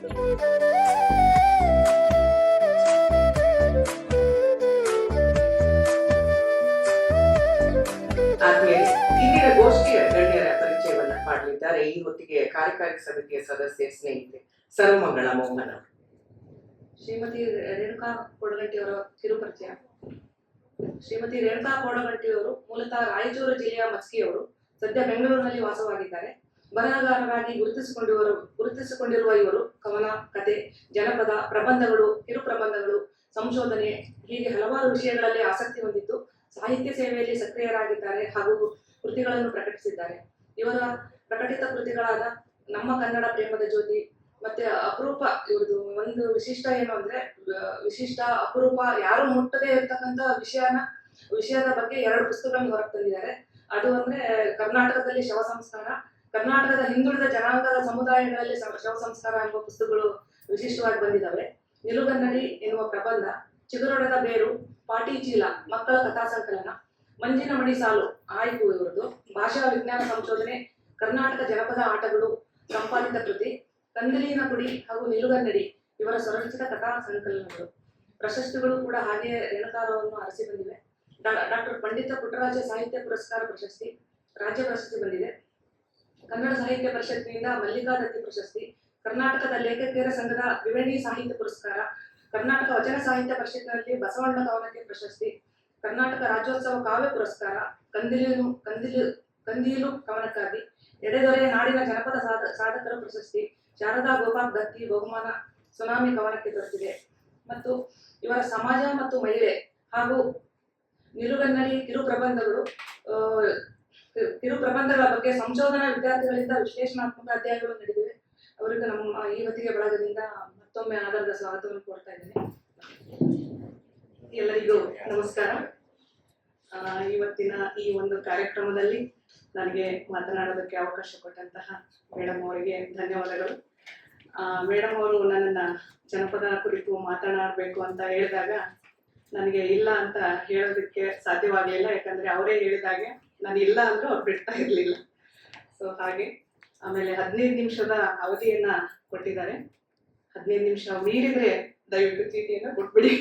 ಆದ್ಮೇಲೆ ಇಂದಿನ ಗೋಷ್ಠಿಯ ಗಣ್ಯರ ಪರಿಚಯವನ್ನ ಮಾಡಲಿದ್ದಾರೆ ಈ ಹೊತ್ತಿಗೆ ಕಾರ್ಯಕಾರಿ ಸಮಿತಿಯ ಸದಸ್ಯ ಸ್ನೇಹಿತೆ ಸರ್ವಮಂಗಳ ಮೋಹನ್. ಶ್ರೀಮತಿ ರೇಣುಕಾ ಕೊಡಗಟ್ಟಿಯವರ ಕಿರುಪರಿಚಯ. ಶ್ರೀಮತಿ ರೇಣುಕಾ ಕೊಡಗಟ್ಟಿಯವರು ಮೂಲತಃ ರಾಯಚೂರು ಜಿಲ್ಲೆಯ ಮಸ್ಕಿಯವರು. ಸದ್ಯ ಬೆಂಗಳೂರಿನಲ್ಲಿ ವಾಸವಾಗಿದ್ದಾರೆ. ಬರಹಗಾರರಾಗಿ ಗುರುತಿಸಿಕೊಂಡಿರುವ ಇವರು ಕವನ, ಕತೆ, ಜನಪದ, ಪ್ರಬಂಧಗಳು, ಕಿರುಪ್ರಬಂಧಗಳು, ಸಂಶೋಧನೆ ಹೀಗೆ ಹಲವಾರು ವಿಷಯಗಳಲ್ಲಿ ಆಸಕ್ತಿ ಹೊಂದಿದ್ದು ಸಾಹಿತ್ಯ ಸೇವೆಯಲ್ಲಿ ಸಕ್ರಿಯರಾಗಿದ್ದಾರೆ ಹಾಗೂ ಕೃತಿಗಳನ್ನು ಪ್ರಕಟಿಸಿದ್ದಾರೆ. ಇವರ ಪ್ರಕಟಿತ ಕೃತಿಗಳಾದ ನಮ್ಮ ಕನ್ನಡ ಪ್ರೇಮದ ಜ್ಯೋತಿ ಮತ್ತೆ ಅಪರೂಪ, ಇವ್ರದ್ದು ಒಂದು ವಿಶಿಷ್ಟ ಏನು ಅಂದ್ರೆ ವಿಶಿಷ್ಟ ಅಪರೂಪ ಯಾರು ಮುಟ್ಟದೇ ಇರ್ತಕ್ಕಂಥ ವಿಷಯದ ಬಗ್ಗೆ 2 ಪುಸ್ತಕಗಳನ್ನು ಹೊರಗೆ ತಂದಿದ್ದಾರೆ. ಅದು ಅಂದ್ರೆ ಕರ್ನಾಟಕದಲ್ಲಿ ಶವ ಸಂಸ್ಕಾರ, ಕರ್ನಾಟಕದ ಹಿಂದುಳಿದ ಜನಾಂಗದ ಸಮುದಾಯಗಳಲ್ಲಿ ಶವ ಸಂಸ್ಕಾರ ಎಂಬ ಪುಸ್ತಕಗಳು ವಿಶಿಷ್ಟವಾಗಿ ಬಂದಿದ್ದಾವೆ. ನಿಲುಗನ್ನಡಿ ಎನ್ನುವ ಪ್ರಬಂಧ, ಚಿಗುರೊಡೆದ ಬೇರು, ಪಾಟಿ ಚೀಲ ಮಕ್ಕಳ ಕಥಾ ಸಂಕಲನ, ಮಂಜಿನ ಮಣಿ ಸಾಲು ಆಯ್ಕು ಇವರದು, ಭಾಷಾ ವಿಜ್ಞಾನ ಸಂಶೋಧನೆ, ಕರ್ನಾಟಕ ಜನಪದ ಆಟಗಳು ಸಂಪಾದಿತ ಕೃತಿ, ಕಂದಲಿನ ಕುಡಿ ಹಾಗೂ ನಿಲುಗನ್ನಡಿ ಇವರ ಸ್ವರಚಿತ ಕಥಾ ಸಂಕಲನಗಳು. ಪ್ರಶಸ್ತಿಗಳು ಕೂಡ ಹಾಗೆಯೇ ರೇಣುಕಾರವನ್ನು ಅರಸಿ ಬಂದಿವೆ. ಡಾಕ್ಟರ್ ಪಂಡಿತ ಪುಟ್ಟರಾಜ ಸಾಹಿತ್ಯ ಪುರಸ್ಕಾರ ಪ್ರಶಸ್ತಿ, ರಾಜ್ಯ ಪ್ರಶಸ್ತಿ ಬಂದಿದೆ. ಕನ್ನಡ ಸಾಹಿತ್ಯ ಪರಿಷತ್ತಿನಿಂದ ಮಲ್ಲಿಕಾ ದತ್ತಿ ಪ್ರಶಸ್ತಿ, ಕರ್ನಾಟಕದ ಲೇಖಕಿಯರ ಸಂಘದ ತ್ರಿವೇಣಿ ಸಾಹಿತ್ಯ ಪುರಸ್ಕಾರ, ಕರ್ನಾಟಕ ವಚನ ಸಾಹಿತ್ಯ ಪರಿಷತ್ತಿನಲ್ಲಿ ಬಸವಣ್ಣ ಕವನಕ್ಕೆ ಪ್ರಶಸ್ತಿ, ಕರ್ನಾಟಕ ರಾಜ್ಯೋತ್ಸವ ಕಾವ್ಯ ಪುರಸ್ಕಾರ, ಕಂದೀಲು ಕವನಕ್ಕಾಗಿ, ಎಡೆದೊರೆಯ ನಾಡಿನ ಜನಪದ ಸಾಧಕರ ಪ್ರಶಸ್ತಿ, ಶಾರದಾ ಗೋಪಾಲ್ ದತ್ತಿ ಬಹುಮಾನ ಸುನಾಮಿ ಕವನಕ್ಕೆ ದೊರೆತಿದೆ. ಮತ್ತು ಇವರ ಸಮಾಜ ಮತ್ತು ಮಹಿಳೆ ಹಾಗೂ ನಿಲುಗನ್ನಡಿ ಕಿರುಪ್ರಬಂಧಗಳ ಬಗ್ಗೆ ಸಂಶೋಧನಾ ವಿದ್ಯಾರ್ಥಿಗಳಿಂದ ವಿಶ್ಲೇಷಣಾತ್ಮಕ ಅಧ್ಯಯನಗಳು ನಡೆದಿವೆ. ಅವರಿಗೆ ನಮ್ಮ ಈ ಹೊತ್ತಿಗೆ ಬಳಗದಿಂದ ಮತ್ತೊಮ್ಮೆ ಆಧಾರದ ಸ್ವಾಗತವನ್ನು ಕೊಡ್ತಾ ಇದ್ದೇನೆ. ಎಲ್ಲರಿಗೂ ನಮಸ್ಕಾರ. ಇವತ್ತಿನ ಈ ಒಂದು ಕಾರ್ಯಕ್ರಮದಲ್ಲಿ ನನಗೆ ಮಾತನಾಡೋದಕ್ಕೆ ಅವಕಾಶ ಕೊಟ್ಟಂತಹ ಮೇಡಮ್ ಅವರಿಗೆ ಧನ್ಯವಾದಗಳು. ಮೇಡಮ್ ಅವರು ನನ್ನನ್ನು ಜನಪದ ಕುರಿತು ಮಾತನಾಡಬೇಕು ಅಂತ ಹೇಳಿದಾಗ ನನಗೆ ಇಲ್ಲ ಅಂತ ಹೇಳೋದಕ್ಕೆ ಸಾಧ್ಯವಾಗಲಿಲ್ಲ. ಯಾಕಂದರೆ ಅವರೇ ಹೇಳಿದಾಗೆ ನಾನು ಇಲ್ಲ ಅಂದರೂ ಅವ್ರು ಬಿಡ್ತಾ ಇರಲಿಲ್ಲ. ಸೊ ಹಾಗೆ ಆಮೇಲೆ 15 ನಿಮಿಷದ ಅವಧಿಯನ್ನು ಕೊಟ್ಟಿದ್ದಾರೆ. 15 ನಿಮಿಷ ಮೀರಿದರೆ ದಯವಿಟ್ಟು ಚೀಟಿಯನ್ನು ಕೊಟ್ಬಿಡಿ.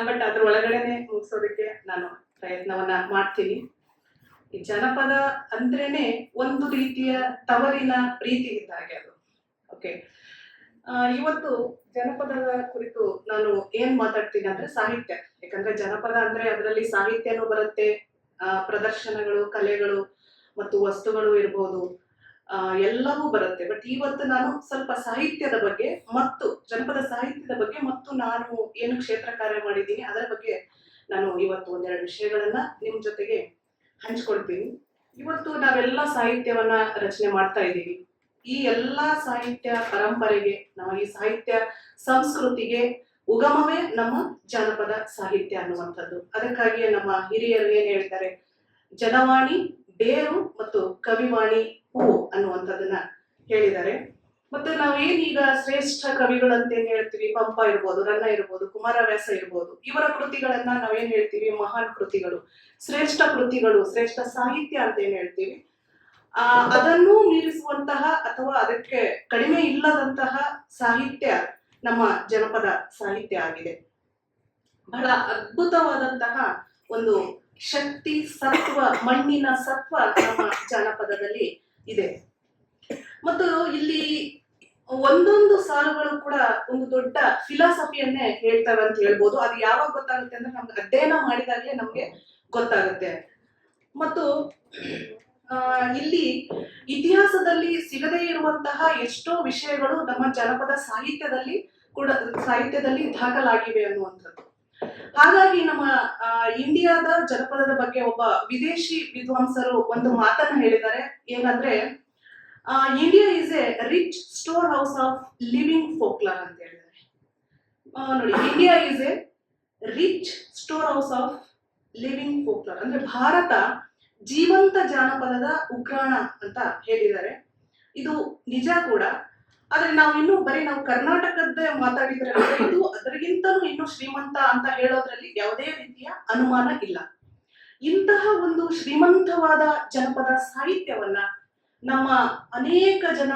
ಬಟ್ ಅದ್ರ ಒಳಗಡೆನೆ ಮುಗಿಸೋದಕ್ಕೆ ನಾನು ಪ್ರಯತ್ನವನ್ನ ಮಾಡ್ತೀನಿ. ಈ ಜನಪದ ಅಂದ್ರೇನೆ ಒಂದು ರೀತಿಯ ತವರಿನ ಪ್ರೀತಿ ಇದ್ದ ಹಾಗೆ ಅದು. ಓಕೆ, ಇವತ್ತು ಜನಪದದ ಕುರಿತು ನಾನು ಏನ್ ಮಾತಾಡ್ತೀನಿ ಅಂದ್ರೆ ಸಾಹಿತ್ಯ. ಯಾಕಂದ್ರೆ ಜನಪದ ಅಂದ್ರೆ ಅದರಲ್ಲಿ ಸಾಹಿತ್ಯನೂ ಬರುತ್ತೆ, ಪ್ರದರ್ಶನಗಳು, ಕಲೆಗಳು ಮತ್ತು ವಸ್ತುಗಳು ಇರ್ಬೋದು, ಎಲ್ಲವೂ ಬರುತ್ತೆ. ಬಟ್ ಇವತ್ತು ನಾನು ಸ್ವಲ್ಪ ಸಾಹಿತ್ಯದ ಬಗ್ಗೆ ಮತ್ತು ಜನಪದ ಸಾಹಿತ್ಯದ ಬಗ್ಗೆ ಮತ್ತು ನಾನು ಏನು ಕ್ಷೇತ್ರ ಕಾರ್ಯ ಮಾಡಿದ್ದೀನಿ ಅದರ ಬಗ್ಗೆ ನಾನು ಇವತ್ತು 1-2 ವಿಷಯಗಳನ್ನ ನಿಮ್ ಜೊತೆಗೆ ಹಂಚ್ಕೊಳ್ತೀನಿ. ಇವತ್ತು ನಾವೆಲ್ಲ ಸಾಹಿತ್ಯವನ್ನ ರಚನೆ ಮಾಡ್ತಾ ಇದ್ದೀವಿ. ಈ ಎಲ್ಲಾ ಸಾಹಿತ್ಯ ಪರಂಪರೆಗೆ, ನಾವು ಈ ಸಾಹಿತ್ಯ ಸಂಸ್ಕೃತಿಗೆ ಉಗಮವೇ ನಮ್ಮ ಜನಪದ ಸಾಹಿತ್ಯ ಅನ್ನುವಂಥದ್ದು. ಅದಕ್ಕಾಗಿಯೇ ನಮ್ಮ ಹಿರಿಯರು ಏನ್ ಹೇಳ್ತಾರೆ, ಜನವಾಣಿ ಬೇರು ಮತ್ತು ಕವಿವಾಣಿ ಹೂ ಅನ್ನುವಂಥದ್ದನ್ನ ಹೇಳಿದ್ದಾರೆ. ಮತ್ತೆ ನಾವೇನೀಗ ಶ್ರೇಷ್ಠ ಕವಿಗಳಂತ ಏನ್ ಹೇಳ್ತೀವಿ, ಪಂಪ ಇರ್ಬೋದು, ರನ್ನ ಇರ್ಬೋದು, ಕುಮಾರವ್ಯಾಸ ಇರ್ಬೋದು, ಇವರ ಕೃತಿಗಳನ್ನ ನಾವೇನ್ ಹೇಳ್ತೀವಿ, ಮಹಾನ್ ಕೃತಿಗಳು, ಶ್ರೇಷ್ಠ ಕೃತಿಗಳು, ಶ್ರೇಷ್ಠ ಸಾಹಿತ್ಯ ಅಂತ ಏನ್ ಹೇಳ್ತೀವಿ. ಅದನ್ನು ಮೀರಿಸುವಂತಹ ಅಥವಾ ಅದಕ್ಕೆ ಕಡಿಮೆ ಇಲ್ಲದಂತಹ ಸಾಹಿತ್ಯ ನಮ್ಮ ಜನಪದ ಸಾಹಿತ್ಯ ಆಗಿದೆ. ಬಹಳ ಅದ್ಭುತವಾದಂತಹ ಒಂದು ಶಕ್ತಿ, ಸತ್ವ, ಮಣ್ಣಿನ ಸತ್ವ ನಮ್ಮ ಜಾನಪದದಲ್ಲಿ ಇದೆ. ಮತ್ತು ಇಲ್ಲಿ ಒಂದೊಂದು ಸಾಲುಗಳು ಕೂಡ ಒಂದು ದೊಡ್ಡ ಫಿಲಾಸಫಿಯನ್ನೇ ಹೇಳ್ತವೆ ಅಂತ ಹೇಳ್ಬೋದು. ಅದು ಯಾವಾಗ ಗೊತ್ತಾಗುತ್ತೆ ಅಂದ್ರೆ ನಮ್ಗೆ ಅಧ್ಯಯನ ಮಾಡಿದಾಗಲೇ ನಮ್ಗೆ ಗೊತ್ತಾಗುತ್ತೆ. ಮತ್ತು ಇಲ್ಲಿ ಇತಿಹಾಸದಲ್ಲಿ ಸಿಗದೇ ಇರುವಂತಹ ಎಷ್ಟೋ ವಿಷಯಗಳು ನಮ್ಮ ಜನಪದ ಸಾಹಿತ್ಯದಲ್ಲಿ ದಾಖಲಾಗಿವೆ ಅನ್ನುವಂಥದ್ದು. ಹಾಗಾಗಿ ನಮ್ಮ ಇಂಡಿಯಾದ ಜನಪದದ ಬಗ್ಗೆ ಒಬ್ಬ ವಿದೇಶಿ ವಿದ್ವಾಂಸರು ಒಂದು ಮಾತನ್ನ ಹೇಳಿದ್ದಾರೆ. ಏನಂದ್ರೆ, India is a rich store house of living folklore ಅಂತ ಹೇಳಿದ್ದಾರೆ. ನೋಡಿ, India is a rich store house of living folklore ಅಂದ್ರೆ ಭಾರತ ಜೀವಂತ ಜಾನಪದದ ಉಗ್ರಾಣ ಅಂತ ಹೇಳಿದ್ದಾರೆ. ಇದು ನಿಜ ಕೂಡ. ಆದ್ರೆ ನಾವು ಕರ್ನಾಟಕದ ಮಾತಾಡಿದ್ರೆ ಇದು ಅದರಿಗಿಂತಲೂ ಇನ್ನು ಶ್ರೀಮಂತ ಅಂತ ಹೇಳೋದ್ರಲ್ಲಿ ಯಾವುದೇ ರೀತಿಯ ಅನುಮಾನ ಇಲ್ಲ. ಇಂತಹ ಒಂದು ಶ್ರೀಮಂತವಾದ ಜನಪದ ಸಾಹಿತ್ಯವನ್ನ ನಮ್ಮ ಅನೇಕ ಜನ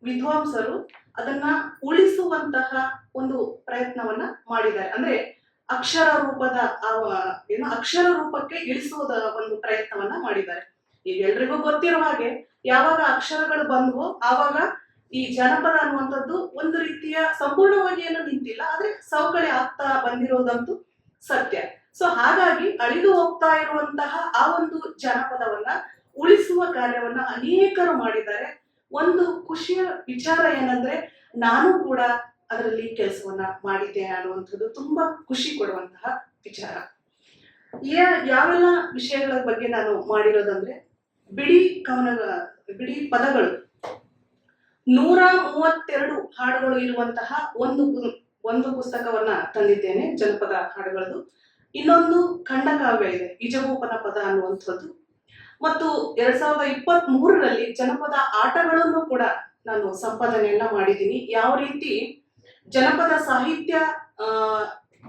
ವಿದ್ವಾಂಸರು ಅದನ್ನ ಉಳಿಸುವಂತಹ ಒಂದು ಪ್ರಯತ್ನವನ್ನ ಮಾಡಿದ್ದಾರೆ. ಅಂದ್ರೆ ಅಕ್ಷರ ರೂಪದ ಅಕ್ಷರ ರೂಪಕ್ಕೆ ಇಳಿಸುವುದ ಒಂದು ಪ್ರಯತ್ನವನ್ನ ಮಾಡಿದ್ದಾರೆ. ಈಗ ಎಲ್ರಿಗೂ ಗೊತ್ತಿರೋ ಹಾಗೆ ಯಾವಾಗ ಅಕ್ಷರಗಳು ಬಂದವೋ ಆವಾಗ ಈ ಜನಪದ ಅನ್ನುವಂಥದ್ದು ಒಂದು ರೀತಿಯ ಸಂಪೂರ್ಣವಾಗಿ ಏನು ನಿಂತಿಲ್ಲ, ಆದ್ರೆ ಸವಕಳಿ ಆಗ್ತಾ ಬಂದಿರೋದಂತೂ ಸತ್ಯ. ಸೊ ಹಾಗಾಗಿ ಅಳಿದು ಹೋಗ್ತಾ ಇರುವಂತಹ ಆ ಒಂದು ಜನಪದವನ್ನ ಉಳಿಸುವ ಕಾರ್ಯವನ್ನ ಅನೇಕರು ಮಾಡಿದ್ದಾರೆ. ಒಂದು ಖುಷಿಯ ವಿಚಾರ ಏನಂದ್ರೆ ನಾನು ಕೂಡ ಅದರಲ್ಲಿ ಕೆಲಸವನ್ನ ಮಾಡಿದ್ದೆ ಅನ್ನುವಂಥದ್ದು ತುಂಬಾ ಖುಷಿ ಕೊಡುವಂತಹ ವಿಚಾರ. ಯಾವೆಲ್ಲ ವಿಷಯಗಳ ಬಗ್ಗೆ ನಾನು ಮಾಡಿರೋದಂದ್ರೆ ಬಿಡಿ ಪದಗಳು 132 ಹಾಡುಗಳು ಇರುವಂತಹ ಒಂದು ಪುಸ್ತಕವನ್ನ ತಂದಿದ್ದೇನೆ, ಜನಪದ ಹಾಡುಗಳದ್ದು. ಇನ್ನೊಂದು ಖಂಡಕಾವ್ಯ ಇದೆ, ಇಜಭೂಪನ ಪದ ಅನ್ನುವಂಥದ್ದು. ಮತ್ತು 2023ರಲ್ಲಿ ಜನಪದ ಆಟಗಳನ್ನು ಕೂಡ ನಾನು ಸಂಪಾದನೆಯನ್ನ ಮಾಡಿದ್ದೀನಿ. ಯಾವ ರೀತಿ ಜನಪದ ಸಾಹಿತ್ಯ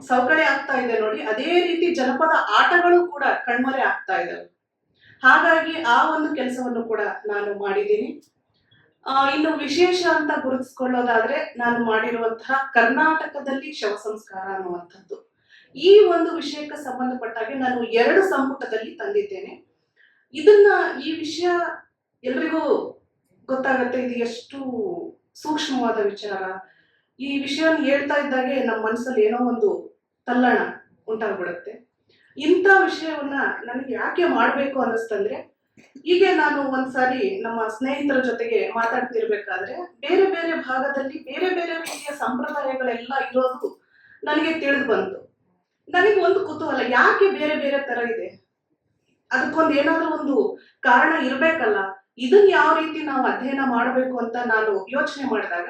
ಸವಕಳಿ ಆಗ್ತಾ ಇದೆ ನೋಡಿ, ಅದೇ ರೀತಿ ಜನಪದ ಆಟಗಳು ಕೂಡ ಕಣ್ಮರೆ ಆಗ್ತಾ ಇದ್ದಾವೆ. ಹಾಗಾಗಿ ಆ ಒಂದು ಕೆಲಸವನ್ನು ಕೂಡ ನಾನು ಮಾಡಿದ್ದೀನಿ. ಇನ್ನು ವಿಶೇಷ ಅಂತ ಗುರುತಿಸ್ಕೊಳ್ಳೋದಾದ್ರೆ ನಾನು ಮಾಡಿರುವಂತಹ ಕರ್ನಾಟಕದಲ್ಲಿ ಶವ ಸಂಸ್ಕಾರ ಅನ್ನುವಂಥದ್ದು, ಈ ಒಂದು ವಿಷಯಕ್ಕೆ ಸಂಬಂಧಪಟ್ಟ ಹಾಗೆ ನಾನು 2 ಸಂಪುಟದಲ್ಲಿ ತಂದಿದ್ದೇನೆ. ಈ ವಿಷಯ ಎಲ್ರಿಗೂ ಗೊತ್ತಾಗತ್ತೆ, ಇದು ಎಷ್ಟು ಸೂಕ್ಷ್ಮವಾದ ವಿಚಾರ. ಈ ವಿಷಯವನ್ನು ಹೇಳ್ತಾ ಇದ್ದಾಗೆ ನಮ್ಮ ಮನಸ್ಸಲ್ಲಿ ಏನೋ ಒಂದು ತಲ್ಲಣ ಉಂಟಾಗ್ಬಿಡುತ್ತೆ. ಇಂಥ ವಿಷಯವನ್ನ ನನಗೆ ಯಾಕೆ ಮಾಡ್ಬೇಕು ಅನ್ನಿಸ್ತಂದ್ರೆ, ಹೀಗೆ ನಾನು ಒಂದ್ಸಾರಿ ನಮ್ಮ ಸ್ನೇಹಿತರ ಜೊತೆಗೆ ಮಾತಾಡ್ತಿರ್ಬೇಕಾದ್ರೆ ಬೇರೆ ಬೇರೆ ಭಾಗದಲ್ಲಿ ಬೇರೆ ಬೇರೆ ರೀತಿಯ ಸಂಪ್ರದಾಯಗಳೆಲ್ಲ ಇರೋದು ನನಗೆ ತಿಳಿದು ಬಂತು. ನನಗೆ ಒಂದು ಕುತೂಹಲ, ಯಾಕೆ ಬೇರೆ ಬೇರೆ ತರ ಇದೆ, ಅದಕ್ಕೊಂದು ಏನಾದ್ರೂ ಒಂದು ಕಾರಣ ಇರ್ಬೇಕಲ್ಲ, ಇದನ್ನ ಯಾವ ರೀತಿ ನಾವು ಅಧ್ಯಯನ ಮಾಡಬೇಕು ಅಂತ ನಾನು ಯೋಚನೆ ಮಾಡಿದಾಗ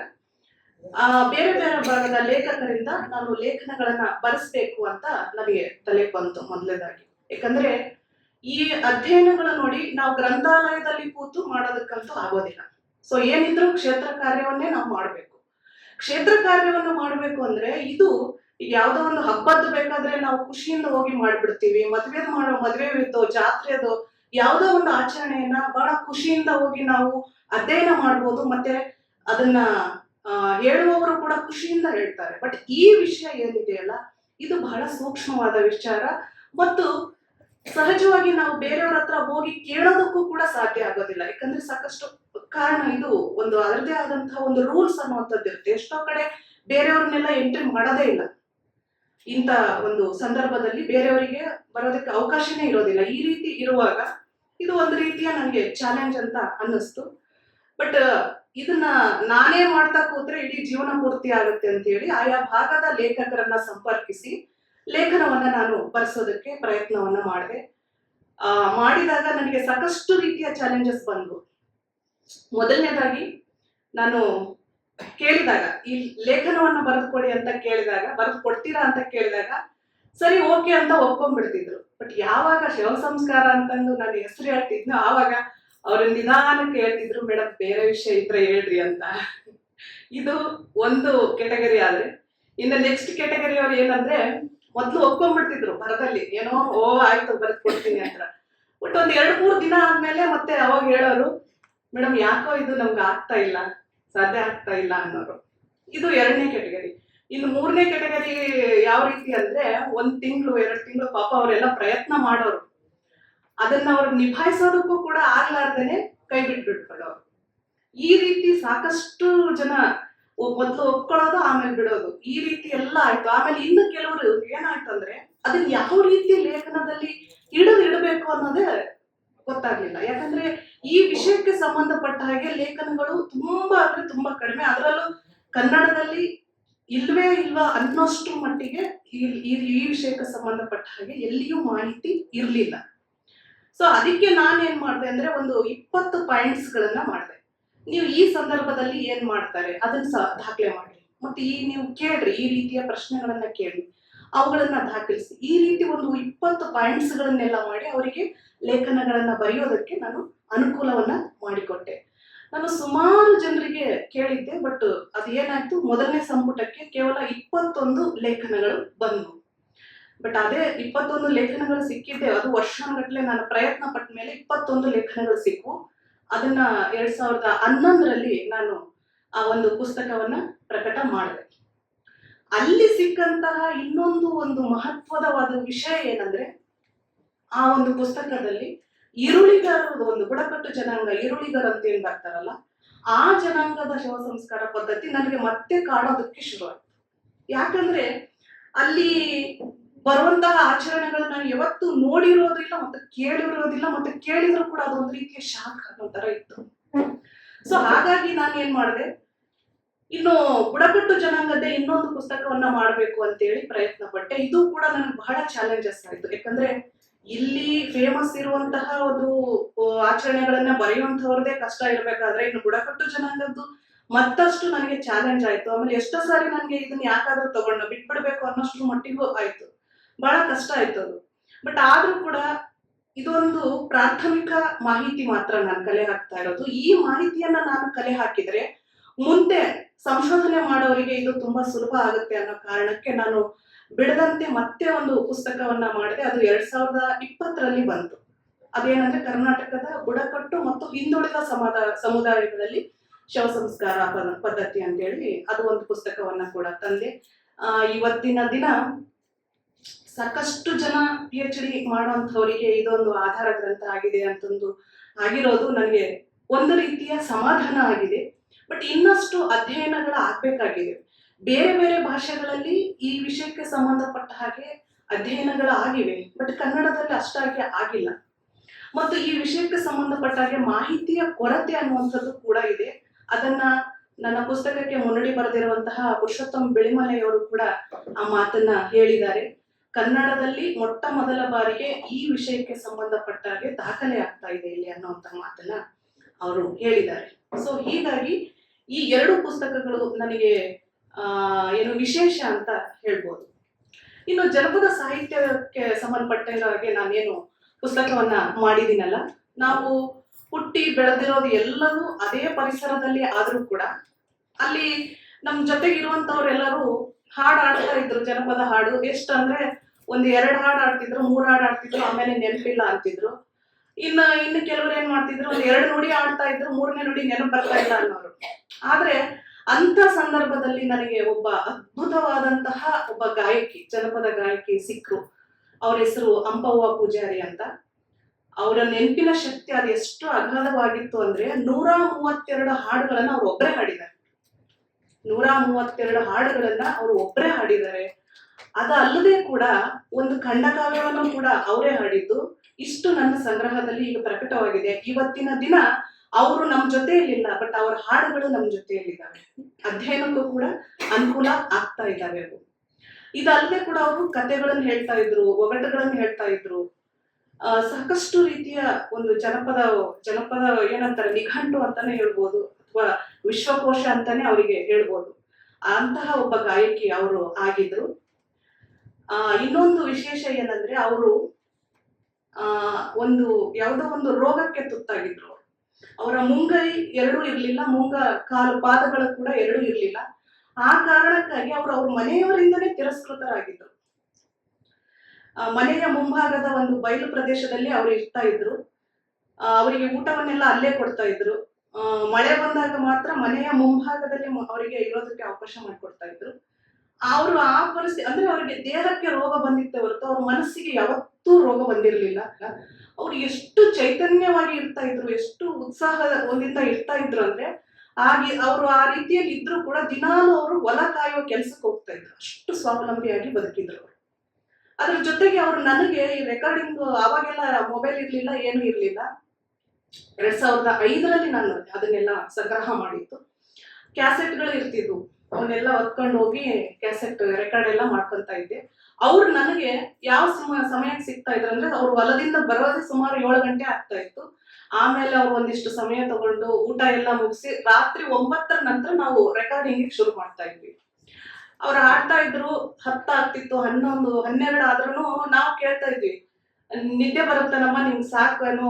ಬೇರೆ ಬೇರೆ ಭಾಗದ ಲೇಖಕರಿಂದ ನಾನು ಲೇಖನಗಳನ್ನ ಬರೆಸ್ಬೇಕು ಅಂತ ನನಗೆ ತಲೆ ಬಂತು ಮೊದಲನೇದಾಗಿ. ಯಾಕಂದ್ರೆ ಈ ಅಧ್ಯಯನಗಳು ನೋಡಿ ನಾವು ಗ್ರಂಥಾಲಯದಲ್ಲಿ ಕೂತು ಮಾಡೋದಕ್ಕಂತೂ ಆಗೋದಿಲ್ಲ. ಸೊ ಏನಿದ್ರು ಕ್ಷೇತ್ರ ಕಾರ್ಯವನ್ನೇ ನಾವು ಮಾಡ್ಬೇಕು. ಕ್ಷೇತ್ರ ಕಾರ್ಯವನ್ನು ಮಾಡ್ಬೇಕು ಅಂದ್ರೆ ಇದು ಯಾವ್ದೋ ಒಂದು ಹಬ್ಬದ್ದು ಬೇಕಾದ್ರೆ ನಾವು ಖುಷಿಯಿಂದ ಹೋಗಿ ಮಾಡ್ಬಿಡ್ತೀವಿ. ಮದ್ವೆವಿದ್ದು ಜಾತ್ರೆದು ಯಾವ್ದೋ ಒಂದು ಆಚರಣೆಯನ್ನ ಬಹಳ ಖುಷಿಯಿಂದ ಹೋಗಿ ನಾವು ಅಧ್ಯಯನ ಮಾಡ್ಬೋದು, ಮತ್ತೆ ಅದನ್ನ ಹೇಳುವವರು ಕೂಡ ಖುಷಿಯಿಂದ ಹೇಳ್ತಾರೆ. ಬಟ್ ಈ ವಿಷಯ ಏನಿದೆಯಲ್ಲ, ಇದು ಬಹಳ ಸೂಕ್ಷ್ಮವಾದ ವಿಚಾರ ಮತ್ತು ಸಹಜವಾಗಿ ನಾವು ಬೇರೆಯವ್ರ ಹತ್ರ ಹೋಗಿ ಕೇಳೋದಕ್ಕೂ ಕೂಡ ಸಾಧ್ಯ ಆಗೋದಿಲ್ಲ. ಯಾಕಂದ್ರೆ ಸಾಕಷ್ಟು ಕಾರಣ, ಇದು ಒಂದು ಅದರದೇ ಆದಂತಹ ಒಂದು ರೂಲ್ಸ್ ಅನ್ನುವಂಥದ್ದು ಇರುತ್ತೆ. ಎಷ್ಟೋ ಕಡೆ ಬೇರೆಯವ್ರನ್ನೆಲ್ಲ ಎಂಟ್ರಿ ಮಾಡೋದೇ ಇಲ್ಲ. ಇಂಥ ಒಂದು ಸಂದರ್ಭದಲ್ಲಿ ಬೇರೆಯವರಿಗೆ ಬರೋದಕ್ಕೆ ಅವಕಾಶನೇ ಇರೋದಿಲ್ಲ. ಈ ರೀತಿ ಇರುವಾಗ ಇದು ಒಂದು ರೀತಿಯ ನನಗೆ ಚಾಲೆಂಜ್ ಅಂತ ಅನ್ನಿಸ್ತು. ಬಟ್ ಇದನ್ನ ನಾನೇ ಮಾಡ್ತಾ ಕೂತ್ರೆ ಇಡೀ ಜೀವನ ಪೂರ್ತಿ ಆಗುತ್ತೆ ಅಂತ ಹೇಳಿ ಆಯಾ ಭಾಗದ ಲೇಖಕರನ್ನ ಸಂಪರ್ಕಿಸಿ ಲೇಖನವನ್ನ ನಾನು ಬರೆಸೋದಕ್ಕೆ ಪ್ರಯತ್ನವನ್ನ ಮಾಡಿದೆ. ಮಾಡಿದಾಗ ನನಗೆ ಸಾಕಷ್ಟು ರೀತಿಯ ಚಾಲೆಂಜಸ್ ಬಂದ್ವು. ಮೊದಲನೇದಾಗಿ ನಾನು ಕೇಳಿದಾಗ, ಈ ಲೇಖನವನ್ನ ಬರೆದು ಕೊಡಿ ಅಂತ ಕೇಳಿದಾಗ, ಬರೆದು ಕೊಡ್ತೀರಾ ಅಂತ ಕೇಳಿದಾಗ ಸರಿ ಓಕೆ ಅಂತ ಒಪ್ಕೊಂಡ್ಬಿಡ್ತಿದ್ರು. ಬಟ್ ಯಾವಾಗ ಶವ ಸಂಸ್ಕಾರ ಅಂತಂದು ನಾನು ಹೆಸರು ಹೇಳ್ತಿದ್ನೋ ಆವಾಗ ಅವ್ರ ನಿಧಾನಕ್ಕೆ ಹೇಳ್ತಿದ್ರು, ಮೇಡಮ್ ಬೇರೆ ವಿಷಯ ಇದ್ರೆ ಹೇಳ್ರಿ ಅಂತ. ಇದು ಒಂದು ಕೆಟಗರಿ. ಆದ್ರೆ ಇನ್ನು ನೆಕ್ಸ್ಟ್ ಕೆಟಗರಿ ಅವ್ರು ಏನಂದ್ರೆ, ಮೊದ್ಲು ಒಪ್ಕೊಂಡ್ಬಿಡ್ತಿದ್ರು ಬರದಲ್ಲಿ, ಏನೋ ಆಯ್ತು ಬರೆದು ಕೊಡ್ತೀನಿ ಅಂತ. ಬಟ್ ಒಂದ್ 2-3 ದಿನ ಆದ್ಮೇಲೆ ಮತ್ತೆ ಅವಾಗ ಹೇಳೋರು, ಮೇಡಮ್ ಯಾಕೋ ಇದು ನಮ್ಗೆ ಆಗ್ತಾ ಇಲ್ಲ, ಸಾಧ್ಯ ಆಗ್ತಾ ಇಲ್ಲ ಅನ್ನೋರು. ಇದು 2ನೇ ಕೆಟಗರಿ. ಇನ್ನು 3ನೇ ಕೆಟಗರಿ ಯಾವ ರೀತಿ ಅಂದ್ರೆ, 1 ತಿಂಗಳು 2 ತಿಂಗಳು ಪಾಪ ಅವರೆಲ್ಲ ಪ್ರಯತ್ನ ಮಾಡೋರು, ಅದನ್ನ ಅವ್ರು ನಿಭಾಯಿಸೋದಕ್ಕೂ ಕೂಡ ಆಗ್ಲಾರ್ದೇನೆ ಕೈ ಬಿಟ್ಬಿಟ್ಕೊಳ್ಳೋರು. ಈ ರೀತಿ ಸಾಕಷ್ಟು ಜನ ಮೊದ್ಲು ಒಪ್ಕೊಳ್ಳೋದು ಆಮೇಲೆ ಬಿಡೋದು, ಈ ರೀತಿ ಎಲ್ಲ ಆಯ್ತು. ಆಮೇಲೆ ಇನ್ನು ಕೆಲವರು ಏನಾಯ್ತು ಅಂದ್ರೆ, ಅದನ್ನ ಯಾವ ರೀತಿ ಲೇಖನದಲ್ಲಿ ಇಡಬೇಕು ಅನ್ನೋದೇ ಗೊತ್ತಾಗ್ಲಿಲ್ಲ. ಯಾಕಂದ್ರೆ ಈ ವಿಷಯಕ್ಕೆ ಸಂಬಂಧಪಟ್ಟ ಹಾಗೆ ಲೇಖನಗಳು ತುಂಬಾ ಅಂದ್ರೆ ತುಂಬಾ ಕಡಿಮೆ, ಅದರಲ್ಲೂ ಕನ್ನಡದಲ್ಲಿ ಇಲ್ವೇ ಇಲ್ವಾ ಅನ್ನೋಷ್ಟು ಮಟ್ಟಿಗೆ ಈ ವಿಷಯಕ್ಕೆ ಸಂಬಂಧಪಟ್ಟ ಹಾಗೆ ಎಲ್ಲಿಯೂ ಮಾಹಿತಿ ಇರ್ಲಿಲ್ಲ. ಸೊ ಅದಕ್ಕೆ ನಾನೇನ್ ಮಾಡಿದೆ ಅಂದ್ರೆ, ಒಂದು 20 ಪಾಯಿಂಟ್ಸ್ ಗಳನ್ನ ಮಾಡಿದೆ. ನೀವು ಈ ಸಂದರ್ಭದಲ್ಲಿ ಏನ್ ಮಾಡ್ತಾರೆ ಅದನ್ನ ದಾಖಲೆ ಮಾಡಿ, ಮತ್ತೆ ನೀವು ಕೇಳ್ರಿ, ಈ ರೀತಿಯ ಪ್ರಶ್ನೆಗಳನ್ನ ಕೇಳಿ ಅವುಗಳನ್ನ ದಾಖಲಿಸಿ, ಈ ರೀತಿ ಒಂದು 20 ಪಾಯಿಂಟ್ಸ್ ಗಳನ್ನೆಲ್ಲ ಮಾಡಿ ಅವರಿಗೆ ಲೇಖನಗಳನ್ನ ಬರೆಯೋದಕ್ಕೆ ನಾನು ಅನುಕೂಲವನ್ನ ಮಾಡಿಕೊಟ್ಟೆ. ನಾನು ಸುಮಾರು ಜನರಿಗೆ ಕೇಳಿದ್ದೆ, ಬಟ್ ಅದೇನಾಯ್ತು, ಮೊದಲನೇ ಸಂಪುಟಕ್ಕೆ ಕೇವಲ 21 ಲೇಖನಗಳು ಬಂದವು. ಬಟ್ ಅದೇ 21 ಲೇಖನಗಳು ಸಿಕ್ಕಿದ್ದೆ, ಅದು ವರ್ಷಗಟ್ಟಲೆ ನಾನು ಪ್ರಯತ್ನ ಪಟ್ಟ ಮೇಲೆ 21 ಲೇಖನಗಳು ಸಿಕ್ಕು. ಅದನ್ನ 2011ರಲ್ಲಿ ನಾನು ಆ ಒಂದು ಪುಸ್ತಕವನ್ನ ಪ್ರಕಟ ಮಾಡಿದೆ. ಅಲ್ಲಿ ಸಿಕ್ಕಂತಹ ಇನ್ನೊಂದು ಒಂದು ಮಹತ್ವದವಾದ ವಿಷಯ ಏನಂದ್ರೆ, ಆ ಒಂದು ಪುಸ್ತಕದಲ್ಲಿ ಈರುಳಿಗರು, ಒಂದು ಬುಡಕಟ್ಟು ಜನಾಂಗ ಈರುಳಿಗರು ಅಂತ ಏನ್ ಬರ್ತಾರಲ್ಲ, ಆ ಜನಾಂಗದ ಶವ ಸಂಸ್ಕಾರ ಪದ್ಧತಿ ನನಗೆ ಮತ್ತೆ ಕಾಡೋದಕ್ಕೆ ಶುರುವಾಯ್ತು. ಯಾಕಂದ್ರೆ ಅಲ್ಲಿ ಬರುವಂತಹ ಆಚರಣೆಗಳು ನಾನು ಯಾವತ್ತೂ ನೋಡಿರೋದಿಲ್ಲ, ಮತ್ತೆ ಕೇಳಿರೋದಿಲ್ಲ, ಮತ್ತೆ ಕೇಳಿದ್ರು ಕೂಡ ಅದೊಂದು ರೀತಿಯ ಶಾಕ್ ಅನ್ನೋ ತರ ಇತ್ತು. ಸೊ ಹಾಗಾಗಿ ನಾನು ಏನ್ ಮಾಡಿದೆ, ಇನ್ನು ಬುಡಕಟ್ಟು ಜನಾಂಗದ ಇನ್ನೊಂದು ಪುಸ್ತಕವನ್ನ ಮಾಡ್ಬೇಕು ಅಂತೇಳಿ ಪ್ರಯತ್ನ ಪಟ್ಟೆ. ಇದು ಕೂಡ ನನಗೆ ಬಹಳ ಚಾಲೆಂಜಸ್ ಆಯ್ತು. ಯಾಕಂದ್ರೆ ಇಲ್ಲಿ ಫೇಮಸ್ ಇರುವಂತಹ ಒಂದು ಆಚರಣೆಗಳನ್ನ ಬರೆಯುವಂತವ್ರದೇ ಕಷ್ಟ ಇರ್ಬೇಕಾದ್ರೆ, ಇನ್ನು ಬುಡಕಟ್ಟು ಜನಾಂಗದ್ದು ಮತ್ತಷ್ಟು ನನಗೆ ಚಾಲೆಂಜ್ ಆಯ್ತು. ಆಮೇಲೆ ಎಷ್ಟೋ ಸಾರಿ ನನಗೆ ಇದನ್ನ ಯಾಕಾದ್ರೂ ತಗೊಂಡು ಬಿಟ್ಬಿಡ್ಬೇಕು ಅನ್ನೋಷ್ಟು ಮಟ್ಟಿಗೂ ಆಯ್ತು. ಬಹಳ ಕಷ್ಟ ಆಯ್ತು ಅದು. ಬಟ್ ಆದ್ರೂ ಕೂಡ ಇದೊಂದು ಪ್ರಾಥಮಿಕ ಮಾಹಿತಿ ಮಾತ್ರ ನಾನು ಕಲೆ ಹಾಕ್ತಾ ಇರೋದು. ಈ ಮಾಹಿತಿಯನ್ನ ನಾನು ಕಲೆ ಹಾಕಿದ್ರೆ ಮುಂದೆ ಸಂಶೋಧನೆ ಮಾಡೋರಿಗೆ ಇದು ತುಂಬಾ ಸುಲಭ ಆಗುತ್ತೆ ಅನ್ನೋ ಕಾರಣಕ್ಕೆ ನಾನು ಬಿಡದಂತೆ ಮತ್ತೆ ಒಂದು ಪುಸ್ತಕವನ್ನ ಮಾಡಿದೆ. ಅದು 2020ರಲ್ಲಿ ಬಂತು. ಅದೇನಂದ್ರೆ ಕರ್ನಾಟಕದ ಬುಡಕಟ್ಟು ಮತ್ತು ಹಿಂದುಳಿದ ಸಮುದಾಯಗಳಲ್ಲಿ ಶವ ಸಂಸ್ಕಾರ ಪದ್ಧತಿ ಅಂತೇಳಿ ಅದು ಒಂದು ಪುಸ್ತಕವನ್ನ ಕೂಡ ತಂದೆ. ಇವತ್ತಿನ ದಿನ ಸಾಕಷ್ಟು ಜನ PhD ಮಾಡುವಂಥವರಿಗೆ ಇದೊಂದು ಆಧಾರ ಗ್ರಂಥ ಆಗಿದೆ ಅಂತಂದು ಆಗಿರೋದು ನನಗೆ ಒಂದು ರೀತಿಯ ಸಮಾಧಾನ ಆಗಿದೆ. ಬಟ್ ಇನ್ನಷ್ಟು ಅಧ್ಯಯನಗಳು ಆಗ್ಬೇಕಾಗಿದೆ. ಬೇರೆ ಬೇರೆ ಭಾಷೆಗಳಲ್ಲಿ ಈ ವಿಷಯಕ್ಕೆ ಸಂಬಂಧಪಟ್ಟ ಹಾಗೆ ಅಧ್ಯಯನಗಳು ಆಗಿವೆ, ಬಟ್ ಕನ್ನಡದಲ್ಲಿ ಅಷ್ಟಾಗಿ ಆಗಿಲ್ಲ. ಮತ್ತು ಈ ವಿಷಯಕ್ಕೆ ಸಂಬಂಧಪಟ್ಟ ಹಾಗೆ ಮಾಹಿತಿಯ ಕೊರತೆ ಅನ್ನುವಂಥದ್ದು ಕೂಡ ಇದೆ. ಅದನ್ನ ನನ್ನ ಪುಸ್ತಕಕ್ಕೆ ಮುನ್ನುಡಿ ಬರೆದಿರುವಂತಹ ಪುರುಷೋತ್ತಮ್ ಬೆಳಿಮಲೆಯವರು ಕೂಡ ಆ ಮಾತನ್ನ ಹೇಳಿದ್ದಾರೆ. ಕನ್ನಡದಲ್ಲಿ ಮೊಟ್ಟ ಮೊದಲ ಬಾರಿಗೆ ಈ ವಿಷಯಕ್ಕೆ ಸಂಬಂಧಪಟ್ಟ ಹಾಗೆ ದಾಖಲೆ ಆಗ್ತಾ ಇದೆ ಇಲ್ಲಿ ಅನ್ನುವಂತ ಮಾತನ್ನ ಅವರು ಹೇಳಿದ್ದಾರೆ. ಸೊ ಹೀಗಾಗಿ ಈ ಎರಡು ಪುಸ್ತಕಗಳು ನನಗೆ ಏನು ವಿಶೇಷ ಅಂತ ಹೇಳ್ಬೋದು. ಇನ್ನು ಜನಪದ ಸಾಹಿತ್ಯಕ್ಕೆ ಸಂಬಂಧಪಟ್ಟ ಹಾಗೆ ನಾನೇನು ಪುಸ್ತಕವನ್ನ ಮಾಡಿದ್ದೀನಲ್ಲ, ನಾವು ಹುಟ್ಟಿ ಬೆಳೆದಿರೋದು ಎಲ್ಲರೂ ಅದೇ ಪರಿಸರದಲ್ಲಿ ಆದ್ರೂ ಕೂಡ ಅಲ್ಲಿ ನಮ್ ಜೊತೆಗಿರುವಂತವ್ರೆಲ್ಲರೂ ಹಾಡು ಆಡ್ತಾ ಇದ್ರು. ಜನಪದ ಹಾಡು ಎಷ್ಟಂದ್ರೆ ಒಂದ್ 2 ಹಾಡು ಆಡ್ತಿದ್ರು, 3 ಹಾಡು ಆಡ್ತಿದ್ರು, ಆಮೇಲೆ ನೆನಪಿಲ್ಲ ಅಂತಿದ್ರು. ಇನ್ನು ಕೆಲವರು ಏನ್ ಮಾಡ್ತಿದ್ರು, ಒಂದ್ 2 ನುಡಿ ಆಡ್ತಾ ಇದ್ರು, 3ನೇ ನುಡಿ ನೆನಪು ಬರ್ತಾ ಇಲ್ಲ ಅನ್ನೋರು. ಆದ್ರೆ ಅಂತ ಸಂದರ್ಭದಲ್ಲಿ ನನಗೆ ಒಬ್ಬ ಅದ್ಭುತವಾದಂತಹ ಒಬ್ಬ ಗಾಯಕಿ, ಜನಪದ ಗಾಯಕಿ ಸಿಕ್ರು. ಅವ್ರ ಹೆಸರು ಅಂಪವ್ವ ಪೂಜಾರಿ ಅಂತ. ಅವರ ನೆನಪಿನ ಶಕ್ತಿ ಅದು ಎಷ್ಟು ಅಗಾಧವಾಗಿತ್ತು ಅಂದ್ರೆ 132 ಹಾಡುಗಳನ್ನ ಅವ್ರು ಒಬ್ಬರೇ ಹಾಡಿದ್ದಾರೆ. 132 ಹಾಡುಗಳನ್ನ ಅವರು ಒಬ್ಬರೇ ಹಾಡಿದ್ದಾರೆ. ಅದಲ್ಲದೆ ಕೂಡ ಒಂದು ಖಂಡಕಾವ್ಯವನ್ನು ಕೂಡ ಅವರೇ ಹಾಡಿದ್ದು. ಇಷ್ಟು ನನ್ನ ಸಂಗ್ರಹದಲ್ಲಿ ಈಗ ಪ್ರಕಟವಾಗಿದೆ. ಇವತ್ತಿನ ದಿನ ಅವರು ನಮ್ಮ ಜೊತೆಯಲ್ಲಿಲ್ಲ, ಬಟ್ ಅವರ ಹಾಡುಗಳು ನಮ್ಮ ಜೊತೆಯಲ್ಲಿದ್ದಾವೆ. ಅಧ್ಯಯನಕ್ಕೂ ಕೂಡ ಅನುಕೂಲ ಆಗ್ತಾ ಇದ್ದಾವೆ ಅವು. ಇದಲ್ಲದೆ ಕೂಡ ಅವರು ಕಥೆಗಳನ್ನು ಹೇಳ್ತಾ ಇದ್ರು, ಒಗಟುಗಳನ್ನು ಹೇಳ್ತಾ ಇದ್ರು. ಸಾಕಷ್ಟು ರೀತಿಯ ಒಂದು ಜನಪದ ಏನಂತಾರೆ, ನಿಘಂಟು ಅಂತಾನೆ ಹೇಳ್ಬೋದು, ಅಥವಾ ವಿಶ್ವಕೋಶ ಅಂತಾನೆ ಅವರಿಗೆ ಹೇಳ್ಬೋದು. ಅಂತಹ ಒಬ್ಬ ಗಾಯಕಿ ಅವರು ಆಗಿದ್ರು. ಇನ್ನೊಂದು ವಿಶೇಷ ಏನಂದ್ರೆ, ಅವರು ಯಾವುದೋ ಒಂದು ರೋಗಕ್ಕೆ ತುತ್ತಾಗಿದ್ರು. ಅವರ ಮುಂಗೈ 2 ಇರ್ಲಿಲ್ಲ, ಕಾಲು ಪಾದಗಳು ಕೂಡ 2 ಇರ್ಲಿಲ್ಲ. ಆ ಕಾರಣಕ್ಕಾಗಿ ಅವ್ರ ಮನೆಯವರಿಂದನೇ ತಿರಸ್ಕೃತರಾಗಿದ್ರು. ಮನೆಯ ಮುಂಭಾಗದ ಒಂದು ಬಯಲು ಪ್ರದೇಶದಲ್ಲಿ ಅವರು ಇರ್ತಾ ಇದ್ರು. ಅವರಿಗೆ ಊಟವನ್ನೆಲ್ಲ ಅಲ್ಲೇ ಕೊಡ್ತಾ ಇದ್ರು. ಮಳೆ ಬಂದಾಗ ಮಾತ್ರ ಮನೆಯ ಮುಂಭಾಗದಲ್ಲಿ ಅವರಿಗೆ ಇರೋದಕ್ಕೆ ಅವಕಾಶ ಮಾಡಿಕೊಡ್ತಾ ಇದ್ರು. ಅವರು ಆ ಪರಿಸ್ಥಿತಿ ಅಂದ್ರೆ ಅವರಿಗೆ ದೇಹಕ್ಕೆ ರೋಗ ಬಂದಿತ್ತೆ ಹೊರತು ಅವ್ರ ಮನಸ್ಸಿಗೆ ಯಾವತ್ತೂ ರೋಗ ಬಂದಿರಲಿಲ್ಲ. ಅವ್ರು ಎಷ್ಟು ಚೈತನ್ಯವಾಗಿ ಇರ್ತಾ ಇದ್ರು, ಎಷ್ಟು ಉತ್ಸಾಹದಿಂದ ಇರ್ತಾ ಇದ್ರು ಅಂದ್ರೆ, ಅವರು ಆ ರೀತಿಯಲ್ಲಿ ಇದ್ರು ಕೂಡ ದಿನಾಲು ಅವರು ಹೊಲ ಕಾಯುವ ಕೆಲ್ಸಕ್ಕೆ ಹೋಗ್ತಾ ಇದ್ರು. ಅಷ್ಟು ಸ್ವಾವಲಂಬಿಯಾಗಿ ಬದುಕಿದ್ರು ಅವರು. ಅದ್ರ ಜೊತೆಗೆ ಅವರು ನನಗೆ ಈ ರೆಕಾರ್ಡಿಂಗ್, ಅವಾಗೆಲ್ಲ ಮೊಬೈಲ್ ಇರ್ಲಿಲ್ಲ, ಏನು ಇರ್ಲಿಲ್ಲ. 2005ರಲ್ಲಿ ನಾನು ಅದನ್ನೆಲ್ಲ ಸಂಗ್ರಹ ಮಾಡಿದ್ದು. ಕ್ಯಾಸೆಟ್ಗಳು ಇರ್ತಿದ್ವು, ಅವನ್ನೆಲ್ಲ ಹೊತ್ಕೊಂಡು ಹೋಗಿ ಕ್ಯಾಸೆಟ್ ರೆಕಾರ್ಡ್ ಎಲ್ಲ ಮಾಡ್ಕೊಂತ ಇದ್ದೆ. ಅವ್ರು ನನಗೆ ಯಾವ ಸಮಯಕ್ಕೆ ಸಿಗ್ತಾ ಇದ್ರು ಅಂದ್ರೆ, ಅವ್ರು ಹೊಲದಿಂದ ಬರೋದೇ ಸುಮಾರು 7 ಗಂಟೆ ಆಗ್ತಾ ಇತ್ತು. ಆಮೇಲೆ ಅವ್ರು ಒಂದಿಷ್ಟು ಸಮಯ ತಗೊಂಡು ಊಟ ಎಲ್ಲ ಮುಗಿಸಿ ರಾತ್ರಿ 9ರ ನಂತರ ನಾವು ರೆಕಾರ್ಡಿಂಗ್ ಶುರು ಮಾಡ್ತಾ ಇದ್ವಿ. ಅವ್ರು ಆಡ್ತಾ ಇದ್ರು, 10 ಆಗ್ತಿತ್ತು, 11, 12 ಆದ್ರೂ ನಾವು ಕೇಳ್ತಾ ಇದ್ವಿ, ನಿದ್ದೆ ಬರುತ್ತೇನಮ್ಮ, ನಿಮ್ಗೆ ಸಾಕು ಏನೋ,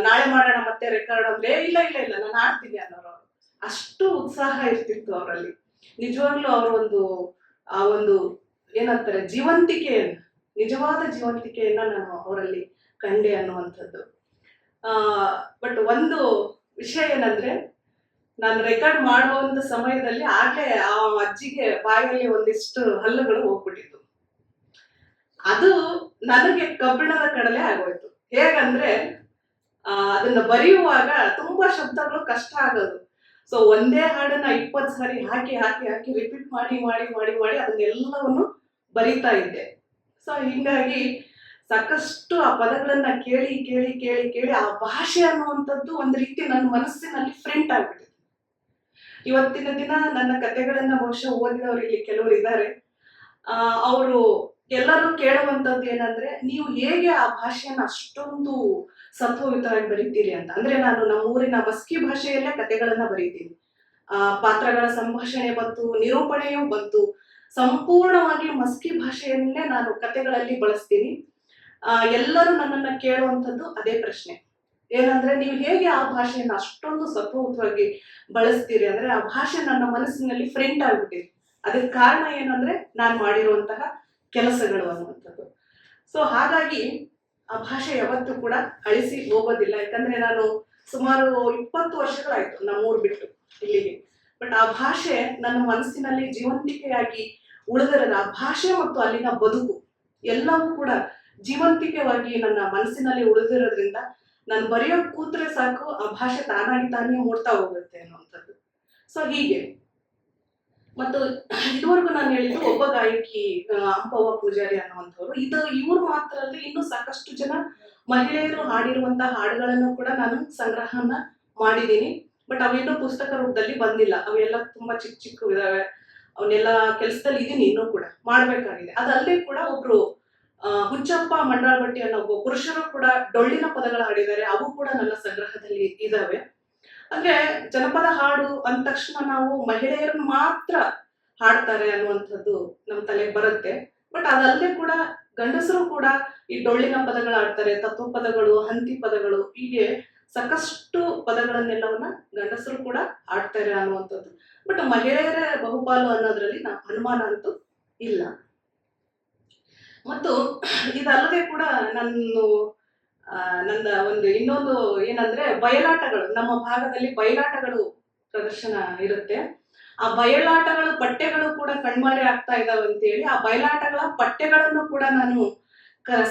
ನಾಳೆ ಮಾಡೋಣ ಮತ್ತೆ ರೆಕಾರ್ಡ್ ಅಂದ್ರೆ, ಇಲ್ಲ ನಾನು ಆಡ್ತೀನಿ ಅನ್ನೋರು. ಅಷ್ಟು ಉತ್ಸಾಹ ಇರ್ತಿತ್ತು ಅವರಲ್ಲಿ. ನಿಜವಾಗ್ಲೂ ಆ ಒಂದು ಏನಂತಾರೆ, ನಿಜವಾದ ಜೀವಂತಿಕೆಯನ್ನ ನಾನು ಅವರಲ್ಲಿ ಕಂಡೆ ಅನ್ನುವಂಥದ್ದು. ಬಟ್ ಒಂದು ವಿಷಯ ಏನಂದ್ರೆ, ನಾನು ರೆಕಾರ್ಡ್ ಮಾಡುವಂತ ಸಮಯದಲ್ಲಿ ಆಗ್ಲೇ ಆ ಅಜ್ಜಿಗೆ ಬಾಯಲ್ಲಿ ಒಂದಿಷ್ಟು ಹಲ್ಲುಗಳು ಹೋಗ್ಬಿಟ್ಟಿತ್ತು. ಅದು ನನಗೆ ಕಬ್ಬಿಣದ ಕಡಲೆ ಆಗೋಯ್ತು. ಹೇಗಂದ್ರೆ ಅದನ್ನ ಬರೆಯುವಾಗ ತುಂಬಾ ಶಬ್ದಗಳು ಕಷ್ಟ ಆಗೋದು. ಸೊ ಒಂದೇ ಹಾಡನ್ನ 20 ಸಾರಿ ಹಾಕಿ ಹಾಕಿ ಹಾಕಿ ರಿಪೀಟ್ ಮಾಡಿ ಮಾಡಿ ಮಾಡಿ ಮಾಡಿ ಅದನ್ನೆಲ್ಲವನ್ನು ಬರಿತಾ ಇದ್ದೆ. ಸೊ ಹಿಂಗಾಗಿ ಸಾಕಷ್ಟು ಆ ಪದಗಳನ್ನ ಕೇಳಿ ಕೇಳಿ ಕೇಳಿ ಕೇಳಿ ಆ ಭಾಷೆ ಅನ್ನುವಂಥದ್ದು ಒಂದು ರೀತಿ ನನ್ನ ಮನಸ್ಸಿನಲ್ಲಿ ಫ್ರಿಂಟ್ ಆಗ್ಬಿಟ್ಟಿದೆ. ಇವತ್ತಿನ ದಿನ ನನ್ನ ಕಥೆಗಳನ್ನ ಬಹುಶಃ ಓದಿದವರು ಇಲ್ಲಿ ಕೆಲವರು ಇದ್ದಾರೆ. ಅವರು ಎಲ್ಲರೂ ಕೇಳುವಂತದ್ದು ಏನಂದ್ರೆ, ನೀವು ಹೇಗೆ ಆ ಭಾಷೆಯನ್ನ ಅಷ್ಟೊಂದು ಸತ್ವಯುತವಾಗಿ ಬರೀತೀರಿ ಅಂತ. ಅಂದ್ರೆ ನಾನು ನಮ್ಮ ಊರಿನ ಮಸ್ಕಿ ಭಾಷೆಯಲ್ಲೇ ಕಥೆಗಳನ್ನ ಬರೀತೀನಿ. ಪಾತ್ರಗಳ ಸಂಭಾಷಣೆ ಬಂತು, ನಿರೂಪಣೆಯೂ ಬಂತು. ಸಂಪೂರ್ಣವಾಗಿ ಮಸ್ಕಿ ಭಾಷೆಯನ್ನೇ ನಾನು ಕಥೆಗಳಲ್ಲಿ ಬಳಸ್ತೀನಿ. ಎಲ್ಲರೂ ನನ್ನನ್ನ ಕೇಳುವಂಥದ್ದು ಅದೇ ಪ್ರಶ್ನೆ. ಏನಂದ್ರೆ, ನೀವು ಹೇಗೆ ಆ ಭಾಷೆಯನ್ನ ಅಷ್ಟೊಂದು ಸತ್ವಯುತವಾಗಿ ಬಳಸ್ತೀರಿ ಅಂದ್ರೆ, ಆ ಭಾಷೆ ನನ್ನ ಮನಸ್ಸಿನಲ್ಲಿ ಫ್ರೆಂಡ್ ಆಗ್ಬಿಟ್ಟಿದೆ. ಅದಕ್ಕೆ ಕಾರಣ ಏನಂದ್ರೆ, ನಾನು ಮಾಡಿರುವಂತಹ ಕೆಲಸಗಳು ಅನ್ನುವಂಥದ್ದು. ಸೊ ಹಾಗಾಗಿ ಆ ಭಾಷೆ ಯಾವತ್ತೂ ಕೂಡ ಅಳಿಸಿ ಹೋಗೋದಿಲ್ಲ. ಯಾಕಂದ್ರೆ ನಾನು ಸುಮಾರು 20 ವರ್ಷಗಳಾಯ್ತು ನಮ್ಮೂರು ಬಿಟ್ಟು ಇಲ್ಲಿಗೆ. ಬಟ್ ಆ ಭಾಷೆ ನನ್ನ ಮನಸ್ಸಿನಲ್ಲಿ ಜೀವಂತಿಕೆಯಾಗಿ ಉಳಿದಿರೋದು. ಆ ಭಾಷೆ ಮತ್ತು ಅಲ್ಲಿನ ಬದುಕು ಎಲ್ಲವೂ ಕೂಡ ಜೀವಂತಿಕೆಯಾಗಿ ನನ್ನ ಮನಸ್ಸಿನಲ್ಲಿ ಉಳಿದಿರೋದ್ರಿಂದ ನಾನು ಬರೆಯೋಕ್ ಕೂತ್ರೆ ಸಾಕು, ಆ ಭಾಷೆ ತಾನಾಗಿ ತಾನೇ ಮೂಡ್ತಾ ಹೋಗುತ್ತೆ ಅನ್ನುವಂಥದ್ದು. ಸೊ ಹೀಗೆ ಮತ್ತು ಇದುವರೆಗೂ ನಾನು ಹೇಳಿದ್ದು ಒಬ್ಬ ಗಾಯಕಿ ಅಂಪವ್ವ ಪೂಜಾರಿ ಅನ್ನುವಂಥವ್ರು. ಇವ್ರು ಮಾತ್ರ ಅಲ್ಲದೆ ಇನ್ನೂ ಸಾಕಷ್ಟು ಜನ ಮಹಿಳೆಯರು ಹಾಡಿರುವಂತಹ ಹಾಡುಗಳನ್ನು ಕೂಡ ನಾನು ಸಂಗ್ರಹನ ಮಾಡಿದ್ದೀನಿ. ಬಟ್ ಅವೇನೋ ಪುಸ್ತಕ ರೂಪದಲ್ಲಿ ಬಂದಿಲ್ಲ. ಅವೆಲ್ಲ ತುಂಬಾ ಚಿಕ್ಕ ಚಿಕ್ಕ ಇದಾವೆ. ಅವನ್ನೆಲ್ಲ ಕೆಲಸದಲ್ಲಿ ಇದೀನಿ, ಇನ್ನೂ ಕೂಡ ಮಾಡ್ಬೇಕಾಗಿದೆ. ಅದಲ್ಲದೆ ಕೂಡ ಒಬ್ರು ಹುಚ್ಚಪ್ಪ ಮಂಡಾಳಬಟ್ಟಿ ಅನ್ನೋ ಒಬ್ಬ ಪುರುಷರು ಕೂಡ ಡೊಳ್ಳಿನ ಪದಗಳು ಹಾಡಿದ್ದಾರೆ. ಅವು ಕೂಡ ನನ್ನ ಸಂಗ್ರಹದಲ್ಲಿ ಇದಾವೆ. ಅಂದ್ರೆ ಜನಪದ ಹಾಡು ಅಂದ ತಕ್ಷಣ ನಾವು ಮಹಿಳೆಯರನ್ನು ಮಾತ್ರ ಹಾಡ್ತಾರೆ ಅನ್ನುವಂಥದ್ದು ನಮ್ಮ ತಲೆಗೆ ಬರುತ್ತೆ. ಬಟ್ ಅದಲ್ಲದೆ ಕೂಡ ಗಂಡಸರು ಕೂಡ ಈ ಡೊಳ್ಳಿನ ಪದಗಳು ಆಡ್ತಾರೆ. ತತ್ವ ಪದಗಳು, ಹಂತಿ ಪದಗಳು, ಹೀಗೆ ಸಾಕಷ್ಟು ಪದಗಳನ್ನೆಲ್ಲವನ್ನ ಗಂಡಸರು ಕೂಡ ಆಡ್ತಾರೆ ಅನ್ನುವಂಥದ್ದು. ಬಟ್ ಮಹಿಳೆಯರೇ ಬಹುಪಾಲು ಅನ್ನೋದ್ರಲ್ಲಿ ಅನುಮಾನ ಅಂತೂ ಇಲ್ಲ. ಮತ್ತು ಇದಲ್ಲದೆ ಕೂಡ ನನ್ನ ಒಂದು ಇನ್ನೊಂದು ಏನಂದ್ರೆ, ಬಯಲಾಟಗಳು. ನಮ್ಮ ಭಾಗದಲ್ಲಿ ಬಯಲಾಟಗಳು ಪ್ರದರ್ಶನ ಇರುತ್ತೆ. ಆ ಬಯಲಾಟಗಳು ಪಠ್ಯಗಳು ಕೂಡ ಕಣ್ಮರೆ ಆಗ್ತಾ ಇದಾವೆ ಅಂತೇಳಿ ಆ ಬಯಲಾಟಗಳ ಪಠ್ಯಗಳನ್ನು ಕೂಡ ನಾನು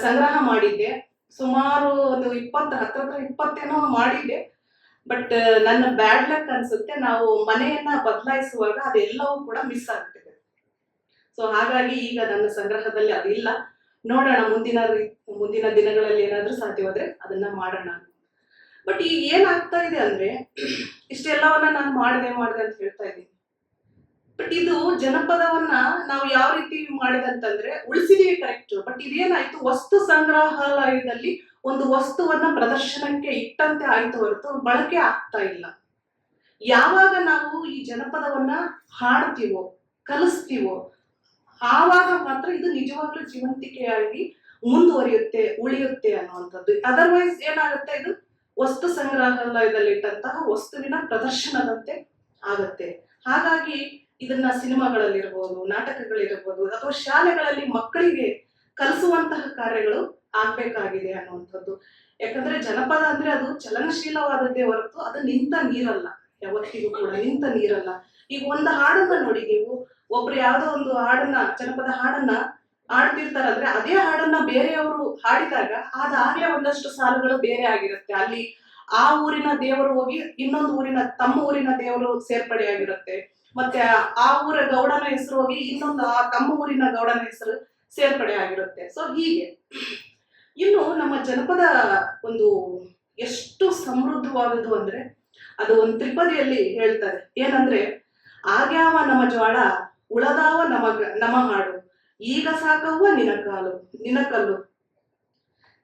ಸಂಗ್ರಹ ಮಾಡಿದ್ದೆ. ಸುಮಾರು ಒಂದು 20 ಮಾಡಿದ್ದೆ. ಬಟ್ ನನ್ನ ಬ್ಯಾಡ್ ಲಕ್ ಅನ್ಸುತ್ತೆ, ನಾವು ಮನೆಯನ್ನ ಬದಲಾಯಿಸುವಾಗ ಅದೆಲ್ಲವೂ ಕೂಡ ಮಿಸ್ ಆಗ್ತಿದೆ. ಸೊ ಹಾಗಾಗಿ ಈಗ ನನ್ನ ಸಂಗ್ರಹದಲ್ಲಿ ಅದಿಲ್ಲ. ನೋಡೋಣ, ಮುಂದಿನ ದಿನಗಳಲ್ಲಿ ಏನಾದ್ರೂ ಸಾಧ್ಯವಾದ್ರೆ ಅದನ್ನ ಮಾಡೋಣ. ಬಟ್ ಈಗ ಏನಾಗ್ತಾ ಇದೆ ಅಂದ್ರೆ, ಇಷ್ಟೆಲ್ಲವನ್ನ ನಾನು ಮಾಡಿದೆ ಅಂತ ಹೇಳ್ತಾ ಇದ್ದೀನಿ. ಬಟ್ ಇದು ಜನಪದವನ್ನ ನಾವು ಯಾವ ರೀತಿ ಮಾಡಿದಂತಂದ್ರೆ, ಉಳಿಸಿದೀವಿ ಕರೆಕ್ಟ್. ಬಟ್ ಇದೇನಾಯ್ತು, ವಸ್ತು ಸಂಗ್ರಹಾಲಯದಲ್ಲಿ ಒಂದು ವಸ್ತುವನ್ನ ಪ್ರದರ್ಶನಕ್ಕೆ ಇಟ್ಟಂತೆ ಆಯ್ತು ಹೊರತು ಬಳಕೆ ಆಗ್ತಾ ಇಲ್ಲ. ಯಾವಾಗ ನಾವು ಈ ಜನಪದವನ್ನ ಹಾಡ್ತೀವೋ, ಕಲಿಸ್ತೀವೋ, ಆವಾಗ ಮಾತ್ರ ಇದು ನಿಜವಾಗ್ಲೂ ಜೀವಂತಿಕೆಯಾಗಿ ಮುಂದುವರಿಯುತ್ತೆ, ಉಳಿಯುತ್ತೆ ಅನ್ನುವಂಥದ್ದು. ಅದರ್ವೈಸ್ ಏನಾಗುತ್ತೆ, ಇದು ವಸ್ತು ಸಂಗ್ರಹಾಲಯದಲ್ಲಿ ಇಟ್ಟಂತಹ ವಸ್ತುವಿನ ಪ್ರದರ್ಶನದಂತೆ ಆಗತ್ತೆ. ಹಾಗಾಗಿ ಇದನ್ನ ಸಿನಿಮಾಗಳಲ್ಲಿರ್ಬೋದು, ನಾಟಕಗಳಿರ್ಬೋದು, ಅಥವಾ ಶಾಲೆಗಳಲ್ಲಿ ಮಕ್ಕಳಿಗೆ ಕಲಿಸುವಂತಹ ಕಾರ್ಯಗಳು ಆಗ್ಬೇಕಾಗಿದೆ ಅನ್ನುವಂಥದ್ದು. ಯಾಕಂದ್ರೆ ಜನಪದ ಅಂದ್ರೆ ಅದು ಚಲನಶೀಲವಾದದ್ದೇ ಹೊರತು ಅದು ನಿಂತ ನೀರಲ್ಲ. ಯಾವತ್ತಿಗೂ ಕೂಡ ನಿಂತ ನೀರಲ್ಲ. ಈಗ ಒಂದು ಹಾಡನ್ನ ನೋಡಿ ನೀವು, ಒಬ್ರು ಯಾವ್ದೋ ಒಂದು ಹಾಡನ್ನ, ಜನಪದ ಹಾಡನ್ನ ಹಾಡ್ತಿರ್ತಾರಂದ್ರೆ ಅದೇ ಹಾಡನ್ನ ಬೇರೆಯವರು ಹಾಡಿದಾಗ ಅದಾಗ್ಲೇ ಒಂದಷ್ಟು ಸಾಲುಗಳು ಬೇರೆ ಆಗಿರುತ್ತೆ. ಅಲ್ಲಿ ಆ ಊರಿನ ದೇವರು ಹೋಗಿ ಇನ್ನೊಂದು ತಮ್ಮ ಊರಿನ ದೇವರು ಸೇರ್ಪಡೆ ಆಗಿರುತ್ತೆ. ಮತ್ತೆ ಆ ಊರ ಗೌಡನ ಹೆಸರು ಹೋಗಿ ಇನ್ನೊಂದು ತಮ್ಮ ಊರಿನ ಗೌಡನ ಹೆಸರು ಸೇರ್ಪಡೆ ಆಗಿರುತ್ತೆ. ಸೊ ಹೀಗೆ ಇನ್ನು ನಮ್ಮ ಜನಪದ ಒಂದು ಎಷ್ಟು ಸಮೃದ್ಧವಾದದ್ದು ಅಂದ್ರೆ, ಅದು ಒಂದು ತ್ರಿಪದಿಯಲ್ಲಿ ಹೇಳ್ತಾರೆ. ಏನಂದ್ರೆ, ಆಗ್ಯಾವ ನಮ್ಮ ಜ್ವಾಳ, ಉಳದಾವ ನಮ ಹಾಡು, ಈಗ ಸಾಕವ್ವ ನಿನಕಲ್ಲು,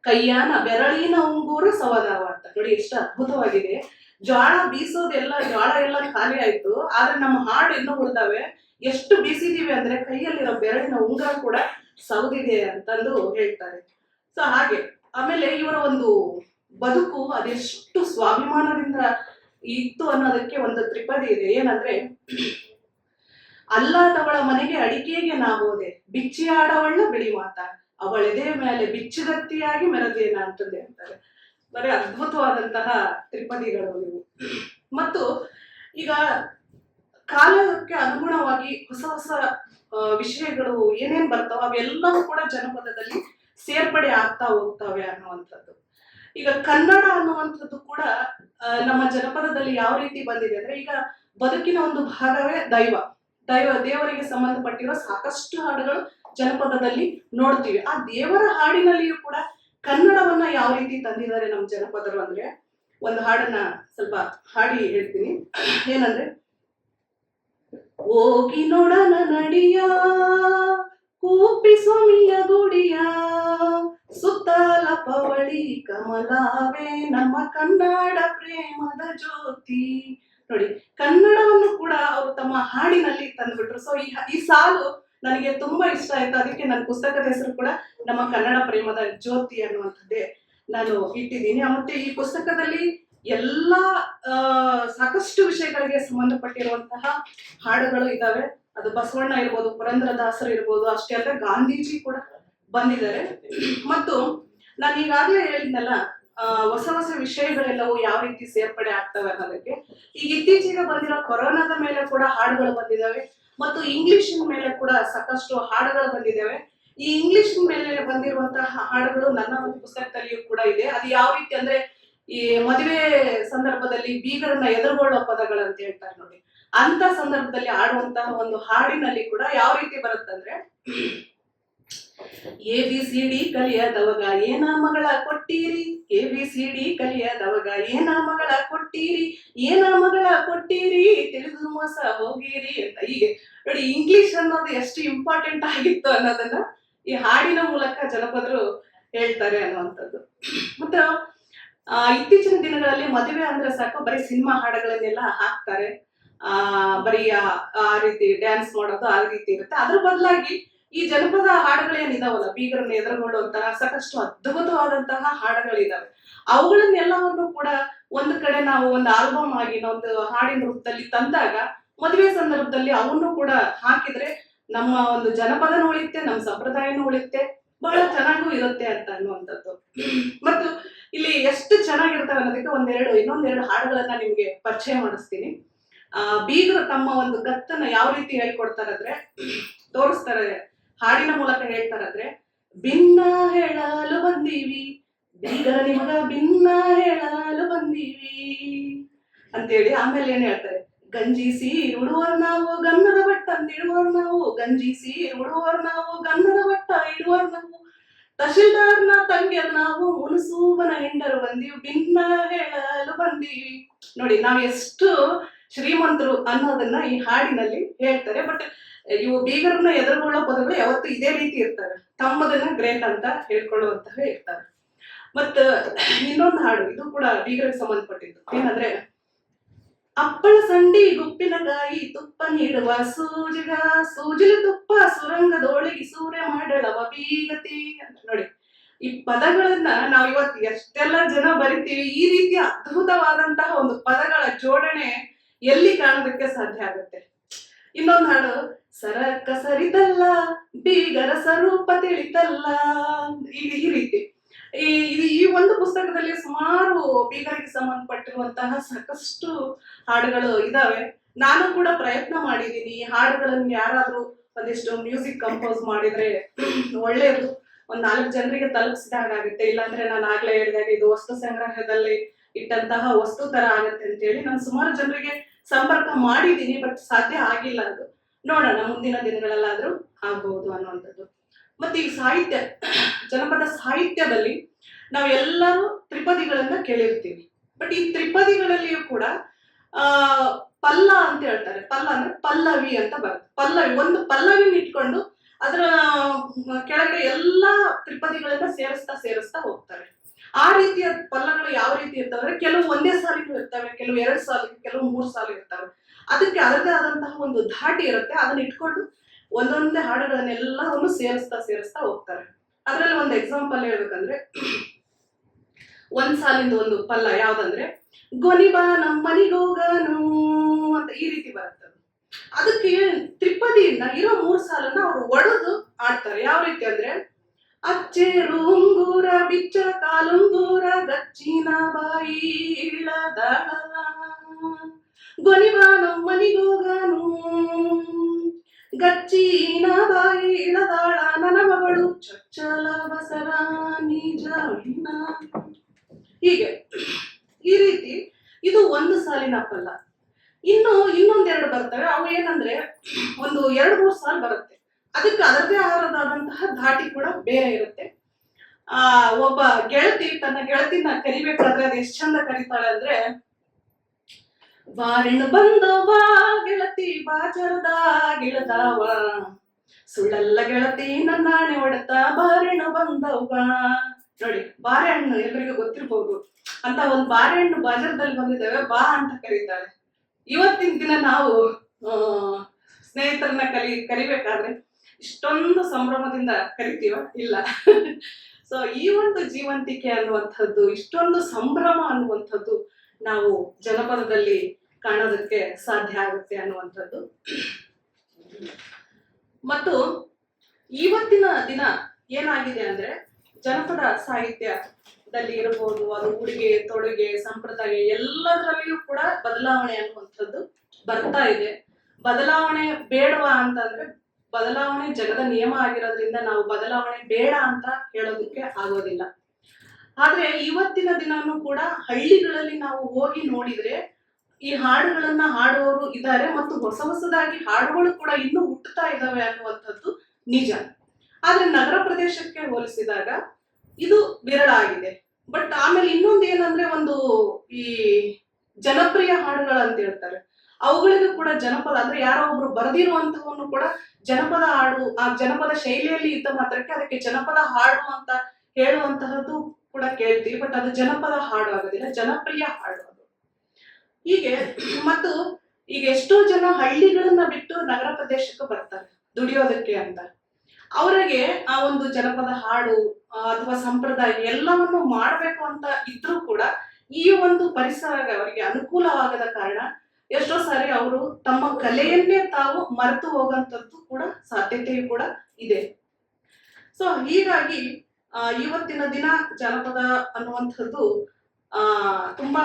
ಕೈಯಾನ ಬೆರಳಿನ ಉಂಗೂರು ಸವದಾವ ಅಂತ. ನೋಡಿ ಎಷ್ಟು ಅದ್ಭುತವಾಗಿದೆ. ಜ್ವಾಳ ಬೀಸೋದೆಲ್ಲ, ಜ್ವಾಳ ಎಲ್ಲ ಖಾಲಿ ಆಯ್ತು, ಆದ್ರೆ ನಮ್ಮ ಹಾಡು ಇನ್ನೂ ಉಳಿದಾವೆ. ಎಷ್ಟು ಬೀಸಿದೀವಿ ಅಂದ್ರೆ ಕೈಯಲ್ಲಿರೋ ಬೆರಳಿನ ಉಂಗುರ ಕೂಡ ಸೌದಿದೆ ಅಂತಂದು ಹೇಳ್ತಾರೆ. ಸೊ ಹಾಗೆ ಆಮೇಲೆ ಇವರ ಒಂದು ಬದುಕು ಅದೆಷ್ಟು ಸ್ವಾಭಿಮಾನದಿಂದ ಇತ್ತು ಅನ್ನೋದಕ್ಕೆ ಒಂದು ತ್ರಿಪದಿ ಇದೆ. ಏನಂದ್ರೆ, ಅಲ್ಲಾದವಳ ಮನೆಗೆ ಅಡಿಕೆಗೆ ನಾವೋದೆ, ಬಿಚ್ಚಿ ಆಡವಳ್ಳ ಬಿಳಿ ಮಾತ, ಅವಳೆದೆ ಮೇಲೆ ಬಿಚ್ಚುಗತ್ತಿಯಾಗಿ ಮೆರೆದೇನ ಅಂತಂದೆ ಅಂತಾರೆ. ಬರೀ ಅದ್ಭುತವಾದಂತಹ ತ್ರಿಪದಿಗಳು ಇವು. ಮತ್ತು ಈಗ ಕಾಲಕ್ಕೆ ಅನುಗುಣವಾಗಿ ಹೊಸ ಹೊಸ ವಿಷಯಗಳು ಏನೇನ್ ಬರ್ತಾವ ಅವೆಲ್ಲವೂ ಕೂಡ ಜನಪದದಲ್ಲಿ ಸೇರ್ಪಡೆ ಆಗ್ತಾ ಹೋಗ್ತವೆ ಅನ್ನುವಂಥದ್ದು. ಈಗ ಕನ್ನಡ ಅನ್ನುವಂಥದ್ದು ಕೂಡ ನಮ್ಮ ಜನಪದದಲ್ಲಿ ಯಾವ ರೀತಿ ಬಂದಿದೆ ಅಂದ್ರೆ, ಈಗ ಬದುಕಿನ ಒಂದು ಭಾಗವೇ ದೇವರಿಗೆ ಸಂಬಂಧಪಟ್ಟಿರೋ ಸಾಕಷ್ಟು ಹಾಡುಗಳು ಜನಪದದಲ್ಲಿ ನೋಡ್ತೀವಿ. ಆ ದೇವರ ಹಾಡಿನಲ್ಲಿಯೂ ಕೂಡ ಕನ್ನಡವನ್ನ ಯಾವ ರೀತಿ ತಂದಿದ್ದಾರೆ ನಮ್ಮ ಜನಪದರು ಅಂದ್ರೆ, ಒಂದು ಹಾಡನ್ನ ಸ್ವಲ್ಪ ಹಾಡಿ ಹೇಳ್ತೀನಿ. ಏನಂದ್ರೆ, ಹೋಗಿ ನೋಡನ ನಡಿಯ ಕೂಪಿ ಸ್ವಾಮಿಯ ಗುಡಿಯ, ಸುತ್ತಲ ಪವಳಿ ಕಮಲಾವೇ ನಮ್ಮ ಕನ್ನಡ ಪ್ರೇಮದ ಜ್ಯೋತಿ. ನೋಡಿ, ಕನ್ನಡವನ್ನು ಕೂಡ ಅವರು ತಮ್ಮ ಹಾಡಿನಲ್ಲಿ ತಂದ್ಬಿಟ್ರು. ಸೊ ಈ ಸಾಲು ನನಗೆ ತುಂಬಾ ಇಷ್ಟ ಆಯ್ತು. ಅದಕ್ಕೆ ನನ್ನ ಪುಸ್ತಕದ ಹೆಸರು ಕೂಡ ನಮ್ಮ ಕನ್ನಡ ಪ್ರೇಮದ ಜ್ಯೋತಿ ಅನ್ನುವಂಥದ್ದೇ ನಾನು ಇಟ್ಟಿದ್ದೀನಿ. ಮತ್ತೆ ಈ ಪುಸ್ತಕದಲ್ಲಿ ಎಲ್ಲಾ ಸಾಕಷ್ಟು ವಿಷಯಗಳಿಗೆ ಸಂಬಂಧಪಟ್ಟಿರುವಂತಹ ಹಾಡುಗಳು ಇದಾವೆ. ಅದು ಬಸವಣ್ಣ ಇರ್ಬೋದು, ಪುರಂದರದಾಸರು ಇರ್ಬೋದು, ಅಷ್ಟೇ ಅಲ್ಲ ಗಾಂಧೀಜಿ ಕೂಡ ಬಂದಿದ್ದಾರೆ. ಮತ್ತು ನಾನು ಈಗಾಗಲೇ ಹೇಳಿದ್ನಲ್ಲ, ಹೊಸ ಹೊಸ ವಿಷಯಗಳೆಲ್ಲವೂ ಯಾವ ರೀತಿ ಸೇರ್ಪಡೆ ಆಗ್ತವೆ ಅನ್ನೋದಕ್ಕೆ ಈಗ ಇತ್ತೀಚೆಗೆ ಬಂದಿರೋ ಕೊರೋನಾದ ಮೇಲೆ ಕೂಡ ಹಾಡುಗಳು ಬಂದಿದ್ದಾವೆ, ಮತ್ತು ಇಂಗ್ಲಿಷಿನ ಮೇಲೆ ಕೂಡ ಸಾಕಷ್ಟು ಹಾಡುಗಳು ಬಂದಿದ್ದಾವೆ. ಈ ಇಂಗ್ಲಿಷ್ ಮೇಲೆ ಬಂದಿರುವಂತಹ ಹಾಡುಗಳು ನನ್ನ ಒಂದು ಪುಸ್ತಕದಲ್ಲಿಯೂ ಕೂಡ ಇದೆ. ಅದು ಯಾವ ರೀತಿ ಅಂದ್ರೆ, ಈ ಮದುವೆ ಸಂದರ್ಭದಲ್ಲಿ ಬೀಗರನ್ನ ಎದುರುಗೊಳ್ಳೋ ಪದಗಳಂತ ಹೇಳ್ತಾರೆ ನೋಡಿ, ಅಂತ ಸಂದರ್ಭದಲ್ಲಿ ಆಡುವಂತಹ ಒಂದು ಹಾಡಿನಲ್ಲಿ ಕೂಡ ಯಾವ ರೀತಿ ಬರುತ್ತಂದ್ರೆ, ABCD ಕಲಿಯದವಗ ಏನ ಮಗಳ ಕೊಟ್ಟಿರಿ, ABCD ಕಲಿಯದವಗ ಏನ ಮಗಳ ಕೊಟ್ಟಿರಿ, ಏನ ಮಗಳ ಕೊಟ್ಟಿರಿ, ತಿಳಿದು ಮೋಸ ಹೋಗಿರಿ ಅಂತ. ಹೀಗೆ ನೋಡಿ, ಇಂಗ್ಲಿಷ್ ಅನ್ನೋದು ಎಷ್ಟು ಇಂಪಾರ್ಟೆಂಟ್ ಆಗಿತ್ತು ಅನ್ನೋದನ್ನ ಈ ಹಾಡಿನ ಮೂಲಕ ಜನಪದರು ಹೇಳ್ತಾರೆ ಅನ್ನುವಂಥದ್ದು. ಮತ್ತು ಇತ್ತೀಚಿನ ದಿನಗಳಲ್ಲಿ ಮದುವೆ ಅಂದ್ರೆ ಸಾಕು ಬರೀ ಸಿನಿಮಾ ಹಾಡುಗಳನ್ನೆಲ್ಲ ಹಾಕ್ತಾರೆ. ಬರೀ ಆ ರೀತಿ ಡ್ಯಾನ್ಸ್ ಮಾಡೋದು ಆ ರೀತಿ ಇರುತ್ತೆ. ಅದ್ರ ಬದಲಾಗಿ ಈ ಜನಪದ ಹಾಡುಗಳೇನಿದಾವಲ್ಲ, ಬೀಗರನ್ನ ಎದುರುಗೊಳ್ಳುವಂತಹ ಸಾಕಷ್ಟು ಅದ್ಭುತವಾದಂತಹ ಹಾಡುಗಳಿದಾವೆ. ಅವುಗಳನ್ನೆಲ್ಲವನ್ನು ಕೂಡ ಒಂದು ಕಡೆ ನಾವು ಒಂದು ಆಲ್ಬಮ್ ಆಗಿ ಒಂದು ಹಾಡಿನ ರೂಪದಲ್ಲಿ ತಂದಾಗ, ಮದುವೆ ಸಂದರ್ಭದಲ್ಲಿ ಅವನ್ನು ಕೂಡ ಹಾಕಿದ್ರೆ ನಮ್ಮ ಒಂದು ಜನಪದನೂ ಉಳಿಯುತ್ತೆ, ನಮ್ಮ ಸಂಪ್ರದಾಯನೂ ಉಳಿಯುತ್ತೆ, ಬಹಳ ಚೆನ್ನಾಗೂ ಇರುತ್ತೆ ಅಂತ ಅನ್ನುವಂಥದ್ದು. ಮತ್ತು ಇಲ್ಲಿ ಎಷ್ಟು ಚೆನ್ನಾಗಿರ್ತವೆ ಅನ್ನೋದಕ್ಕೆ ಇನ್ನೊಂದೆರಡು ಹಾಡುಗಳನ್ನ ನಿಮ್ಗೆ ಪರಿಚಯ ಮಾಡಿಸ್ತೀನಿ. ಬೀಗರು ತಮ್ಮ ಒಂದು ಗತ್ತನ್ನ ಯಾವ ರೀತಿ ಹೇಳ್ಕೊಡ್ತಾರಂದ್ರೆ, ತೋರಿಸ್ತಾರೆ, ಹಾಡಿನ ಮೂಲಕ ಹೇಳ್ತಾರಂದ್ರೆ, ಭಿನ್ನ ಹೇಳಲು ಬಂದೀವಿ ಬೀಗರ ನಿಮಗ ಭಿನ್ನ ಹೇಳಲು ಬಂದೀವಿ ಅಂತೇಳಿ. ಆಮೇಲೆ ಏನ್ ಹೇಳ್ತಾರೆ, ಗಂಜಿ ಸೀರ್ ಉಡುವರ್ ನಾವು ಗನ್ನದ ಬಟ್ಟ ಅಂದಿಡುವರ್ ನಾವು, ಗಂಜಿ ಸೀರ್ ಉಡುವರ್ ನಾವು ಗನ್ನದ ಬಟ್ಟ ಇಡುವರ್ ನಾವು, ತಹಶೀಲ್ದಾರ್ನ ತಂಗಿಯರ್ ನಾವು ಮುನುಸೂಬನ ಹೆಂಡರು ಬಂದೀವಿ ಭಿನ್ನ ಹೇಳಲು ಬಂದೀವಿ. ನೋಡಿ, ನಾವು ಎಷ್ಟು ಶ್ರೀಮಂತರು ಅನ್ನೋದನ್ನ ಈ ಹಾಡಿನಲ್ಲಿ ಹೇಳ್ತಾರೆ. ಬಟ್ ಇವು ಬೀಗರನ್ನ ಎದುರುಗೊಳ್ಳೋ ಪದಗಳು ಯಾವತ್ತು ಇದೇ ರೀತಿ ಇರ್ತವೆ, ತಮ್ಮದನ್ನ ಗ್ರೇಟ್ ಅಂತ ಹೇಳ್ಕೊಳ್ಳುವಂತವೇ ಇರ್ತವೆ. ಮತ್ತ ಇನ್ನೊಂದು ಹಾಡು, ಇದು ಕೂಡ ಬೀಗರಿಗೆ ಸಂಬಂಧಪಟ್ಟಿದ್ದು. ಏನಂದ್ರೆ, ಅಪ್ಪಳ ಸಂಡಿ ಗುಪ್ಪಿನಕಾಯಿ ತುಪ್ಪ ನೀಡುವ ಸೂಜಿಗ, ಸೂಜಿಲು ತುಪ್ಪ ಸುರಂಗದೊಳಗಿ ಸೂರ್ಯ ಮಾಡಳವ ಬೀಗತಿ ಅಂತ. ನೋಡಿ, ಈ ಪದಗಳನ್ನ ನಾವು ಇವತ್ತು ಎಷ್ಟೆಲ್ಲ ಜನ ಬರಿತೀವಿ, ಈ ರೀತಿಯ ಅದ್ಭುತವಾದಂತಹ ಒಂದು ಪದಗಳ ಜೋಡಣೆ ಎಲ್ಲಿ ಕಾಣೋದಕ್ಕೆ ಸಾಧ್ಯ ಆಗುತ್ತೆ. ಇನ್ನೊಂದು ಹಾಡು, ಸರಕ ಸರಿತಲ್ಲ ಬೀಗರ ಸ್ವರೂಪ ತಿಳಿತಲ್ಲ, ಈ ರೀತಿ. ಈ ಒಂದು ಪುಸ್ತಕದಲ್ಲಿ ಸುಮಾರು ಬೀಗರಿಗೆ ಸಂಬಂಧಪಟ್ಟಿರುವಂತಹ ಸಾಕಷ್ಟು ಹಾಡುಗಳು ಇದಾವೆ. ನಾನು ಕೂಡ ಪ್ರಯತ್ನ ಮಾಡಿದ್ದೀನಿ. ಈ ಹಾಡುಗಳನ್ನು ಯಾರಾದ್ರೂ ಒಂದಿಷ್ಟು ಮ್ಯೂಸಿಕ್ ಕಂಪೋಸ್ ಮಾಡಿದ್ರೆ ಒಳ್ಳೆಯದು, ಒಂದ್ 4 ಜನರಿಗೆ ತಲುಪಿಸಿದಾಗುತ್ತೆ. ಇಲ್ಲಾಂದ್ರೆ ನಾನು ಆಗ್ಲೇ ಹೇಳಿದಾಗ ಇದು ವಸ್ತು ಸಂಗ್ರಹದಲ್ಲಿ ಇಟ್ಟಂತಹ ವಸ್ತು ತರ ಆಗತ್ತೆ ಅಂತ ಹೇಳಿ ನಾನು ಸುಮಾರು ಜನರಿಗೆ ಸಂಪರ್ಕ ಮಾಡಿದ್ದೀನಿ. ಬಟ್ ಸಾಧ್ಯ ಆಗಿಲ್ಲ. ಅದು ನೋಡೋಣ, ಮುಂದಿನ ದಿನಗಳಲ್ಲಾದ್ರೂ ಆಗ್ಬಹುದು ಅನ್ನುವಂಥದ್ದು. ಮತ್ತೆ ಈ ಸಾಹಿತ್ಯ, ಜನಪದ ಸಾಹಿತ್ಯದಲ್ಲಿ ನಾವೆಲ್ಲರೂ ತ್ರಿಪದಿಗಳನ್ನ ಕೇಳಿರ್ತೀವಿ. ಬಟ್ ಈ ತ್ರಿಪದಿಗಳಲ್ಲಿಯೂ ಕೂಡ ಪಲ್ಲ ಅಂತ ಹೇಳ್ತಾರೆ. ಪಲ್ಲ ಅಂದ್ರೆ ಪಲ್ಲವಿ ಅಂತ ಬರುತ್ತೆ. ಪಲ್ಲವಿ, ಒಂದು ಪಲ್ಲವಿನ ಇಟ್ಕೊಂಡು ಅದರ ಕೆಳಗಡೆ ಎಲ್ಲಾ ತ್ರಿಪದಿಗಳನ್ನ ಸೇರಿಸ್ತಾ ಹೋಗ್ತಾರೆ. ಆ ರೀತಿಯ ಪಲ್ಲಗಳು ಯಾವ ರೀತಿ ಇರ್ತವೆ ಅಂದ್ರೆ, ಕೆಲವು ಒಂದೇ ಸಾಲಿಗೂ ಇರ್ತವೆ, ಕೆಲವು 2 ಸಾಲಿಗೆ, ಕೆಲವು 3 ಸಾಲು ಇರ್ತವೆ. ಅದಕ್ಕೆ ಅದರದೇ ಆದಂತಹ ಒಂದು ಧಾಟಿ ಇರುತ್ತೆ. ಅದನ್ನ ಇಟ್ಕೊಂಡು ಒಂದೊಂದೇ ಹಾಡುಗಳನ್ನೆಲ್ಲವನ್ನು ಸೇರಿಸ್ತಾ ಹೋಗ್ತಾರೆ. ಅದ್ರಲ್ಲಿ ಒಂದು ಎಕ್ಸಾಂಪಲ್ ಹೇಳ್ಬೇಕಂದ್ರೆ, ಒಂದ್ ಸಾಲಿಂದ ಒಂದು ಪಲ್ಲ ಯಾವ್ದಂದ್ರೆ, ಗೊನಿಬಾ ನಮ್ಮನಿಗೋಗನು ಅಂತ ಈ ರೀತಿ ಬರುತ್ತೆ. ಅದಕ್ಕೆ ತ್ರಿಪದಿಯಿಂದ ಇರೋ 3 ಸಾಲನ್ನ ಅವರು ಒಡೆದು ಆಡ್ತಾರೆ. ಯಾವ ರೀತಿ ಅಂದ್ರೆ, ಅಚ್ಚೇರು ಉಂಗೂರ ಬಿಚ್ಚ ಕಾಲುಂಗೂರ ಗಚ್ಚಿನ ಬಾಯಿ ಇಳದಳ, ಗೊನಿಬಾನು ಮನಿಗೋಗಾನು ಗಚ್ಚಿನ ಬಾಯಿ ಇಳದಾಳ ನನ್ನ ಮಗಳು ಚೊಚ್ಚಲ ಬಸರ ನಿಜವಿನ. ಹೀಗೆ ಈ ರೀತಿ ಇದು ಒಂದು ಸಾಲಿನ ಪಲ್ಲ. ಇನ್ನೊಂದೆರಡು ಬರ್ತವೆ. ಅವು ಏನಂದ್ರೆ ಒಂದು 2-3 ಸಾಲು ಬರುತ್ತೆ. ಅದಕ್ಕೆ ಅದರದೇ ಆದಂತಹ ಧಾಟಿ ಕೂಡ ಬೇರೆ ಇರುತ್ತೆ. ಒಬ್ಬ ಗೆಳತಿ ತನ್ನ ಗೆಳತಿನ ಕರಿಬೇಕಾದ್ರೆ ಅದು ಎಷ್ಟು ಚಂದ ಕರೀತಾಳೆ ಅಂದ್ರೆ, ಬಾರೆಣ್ಣು ಬಂದವ ಗೆಳತಿ ಬಾಜರದ ಗಿಳದವ, ಸುಳ್ಳಲ್ಲ ಗೆಳತಿ ನನ್ನಾಣೆ ಹೊಡೆತ ಬಾರೆಣ್ಣು ಬಂದವ. ನೋಡಿ, ಬಾರೆಹಣ್ಣು ಎಲ್ರಿಗೂ ಗೊತ್ತಿರ್ಬೋದು ಅಂತ ಒಂದು ಬಾರೆಹಣ್ಣು ಬಾಜಾರದಲ್ಲಿ ಬಂದಿದ್ದೇವೆ, ಬಾ ಅಂತ ಕರೀತಾಳೆ. ಇವತ್ತಿನ ದಿನ ನಾವು ಸ್ನೇಹಿತರನ್ನ ಕರಿಬೇಕಾದ್ರೆ ಇಷ್ಟೊಂದು ಸಂಭ್ರಮದಿಂದ ಕರಿತೀವ? ಇಲ್ಲ. ಸೊ ಈ ಒಂದು ಜೀವಂತಿಕೆ ಅನ್ನುವಂಥದ್ದು, ಇಷ್ಟೊಂದು ಸಂಭ್ರಮ ಅನ್ನುವಂಥದ್ದು ನಾವು ಜನಪದದಲ್ಲಿ ಕಾಣೋದಕ್ಕೆ ಸಾಧ್ಯ ಆಗುತ್ತೆ ಅನ್ನುವಂಥದ್ದು. ಮತ್ತು ಇವತ್ತಿನ ದಿನ ಏನಾಗಿದೆ ಅಂದ್ರೆ, ಜನಪದ ಸಾಹಿತ್ಯದಲ್ಲಿ ಇರಬಹುದು, ಅದು ಉಡುಗೆ ತೊಡುಗೆ ಸಂಪ್ರದಾಯ ಎಲ್ಲದರಲ್ಲಿಯೂ ಕೂಡ ಬದಲಾವಣೆ ಅನ್ನುವಂಥದ್ದು ಬರ್ತಾ ಇದೆ. ಬದಲಾವಣೆ ಬೇಡವಾ ಅಂತಂದ್ರೆ, ಬದಲಾವಣೆ ಜಗದ ನಿಯಮ ಆಗಿರೋದ್ರಿಂದ ನಾವು ಬದಲಾವಣೆ ಬೇಡ ಅಂತ ಹೇಳೋದಕ್ಕೆ ಆಗೋದಿಲ್ಲ. ಆದ್ರೆ ಇವತ್ತಿನ ದಿನಾನು ಕೂಡ ಹಳ್ಳಿಗಳಲ್ಲಿ ನಾವು ಹೋಗಿ ನೋಡಿದ್ರೆ ಈ ಹಾಡುಗಳನ್ನ ಹಾಡುವವರು ಇದ್ದಾರೆ, ಮತ್ತು ಹೊಸದಾಗಿ ಹಾಡುಗಳು ಕೂಡ ಇನ್ನೂ ಹುಟ್ಟುತ್ತಾ ಇದ್ದಾವೆ ಅನ್ನುವಂಥದ್ದು ನಿಜ. ಆದ್ರೆ ನಗರ ಪ್ರದೇಶಕ್ಕೆ ಹೋಲಿಸಿದಾಗ ಇದು ವಿರಳ ಆಗಿದೆ. ಬಟ್ ಆಮೇಲೆ ಇನ್ನೊಂದು ಏನಂದ್ರೆ, ಒಂದು ಈ ಜನಪ್ರಿಯ ಹಾಡುಗಳಂತ ಹೇಳ್ತಾರೆ, ಅವುಗಳಿಗೂ ಕೂಡ ಜನಪದ ಅಂದ್ರೆ ಯಾರೋ ಒಬ್ರು ಬರೆದಿರುವಂತವನ್ನು ಕೂಡ ಜನಪದ ಹಾಡು, ಆ ಜನಪದ ಶೈಲಿಯಲ್ಲಿ ಇದ್ದ ಮಾತ್ರಕ್ಕೆ ಅದಕ್ಕೆ ಜನಪದ ಹಾಡು ಅಂತ ಹೇಳುವಂತಹದ್ದು ಕೂಡ ಕೇಳ್ತೀವಿ. ಬಟ್ ಅದು ಜನಪದ ಹಾಡು ಆಗೋದಿಲ್ಲ, ಜನಪ್ರಿಯ ಹಾಡು ಅದು. ಹೀಗೆ ಮತ್ತು ಈಗ ಎಷ್ಟೋ ಜನ ಹಳ್ಳಿಗಳನ್ನ ಬಿಟ್ಟು ನಗರ ಪ್ರದೇಶಕ್ಕೆ ಬರ್ತಾರೆ ದುಡಿಯೋದಕ್ಕೆ ಅಂತ. ಅವರಿಗೆ ಆ ಒಂದು ಜನಪದ ಹಾಡು ಅಥವಾ ಸಂಪ್ರದಾಯ ಎಲ್ಲವನ್ನು ಮಾಡಬೇಕು ಅಂತ ಇದ್ರೂ ಕೂಡ ಈ ಒಂದು ಪರಿಸರ ಅವರಿಗೆ ಅನುಕೂಲವಾಗದ ಕಾರಣ ಎಷ್ಟೋ ಸಾರಿ ಅವರು ತಮ್ಮ ಕಲೆಯನ್ನೇ ತಾವು ಮರೆತು ಹೋಗಂತದ್ದು ಕೂಡ ಸಾಧ್ಯತೆಯೂ ಕೂಡ ಇದೆ. ಸೊ ಹೀಗಾಗಿ ಇವತ್ತಿನ ದಿನ ಜನಪದ ಅನ್ನುವಂಥದ್ದು ತುಂಬಾ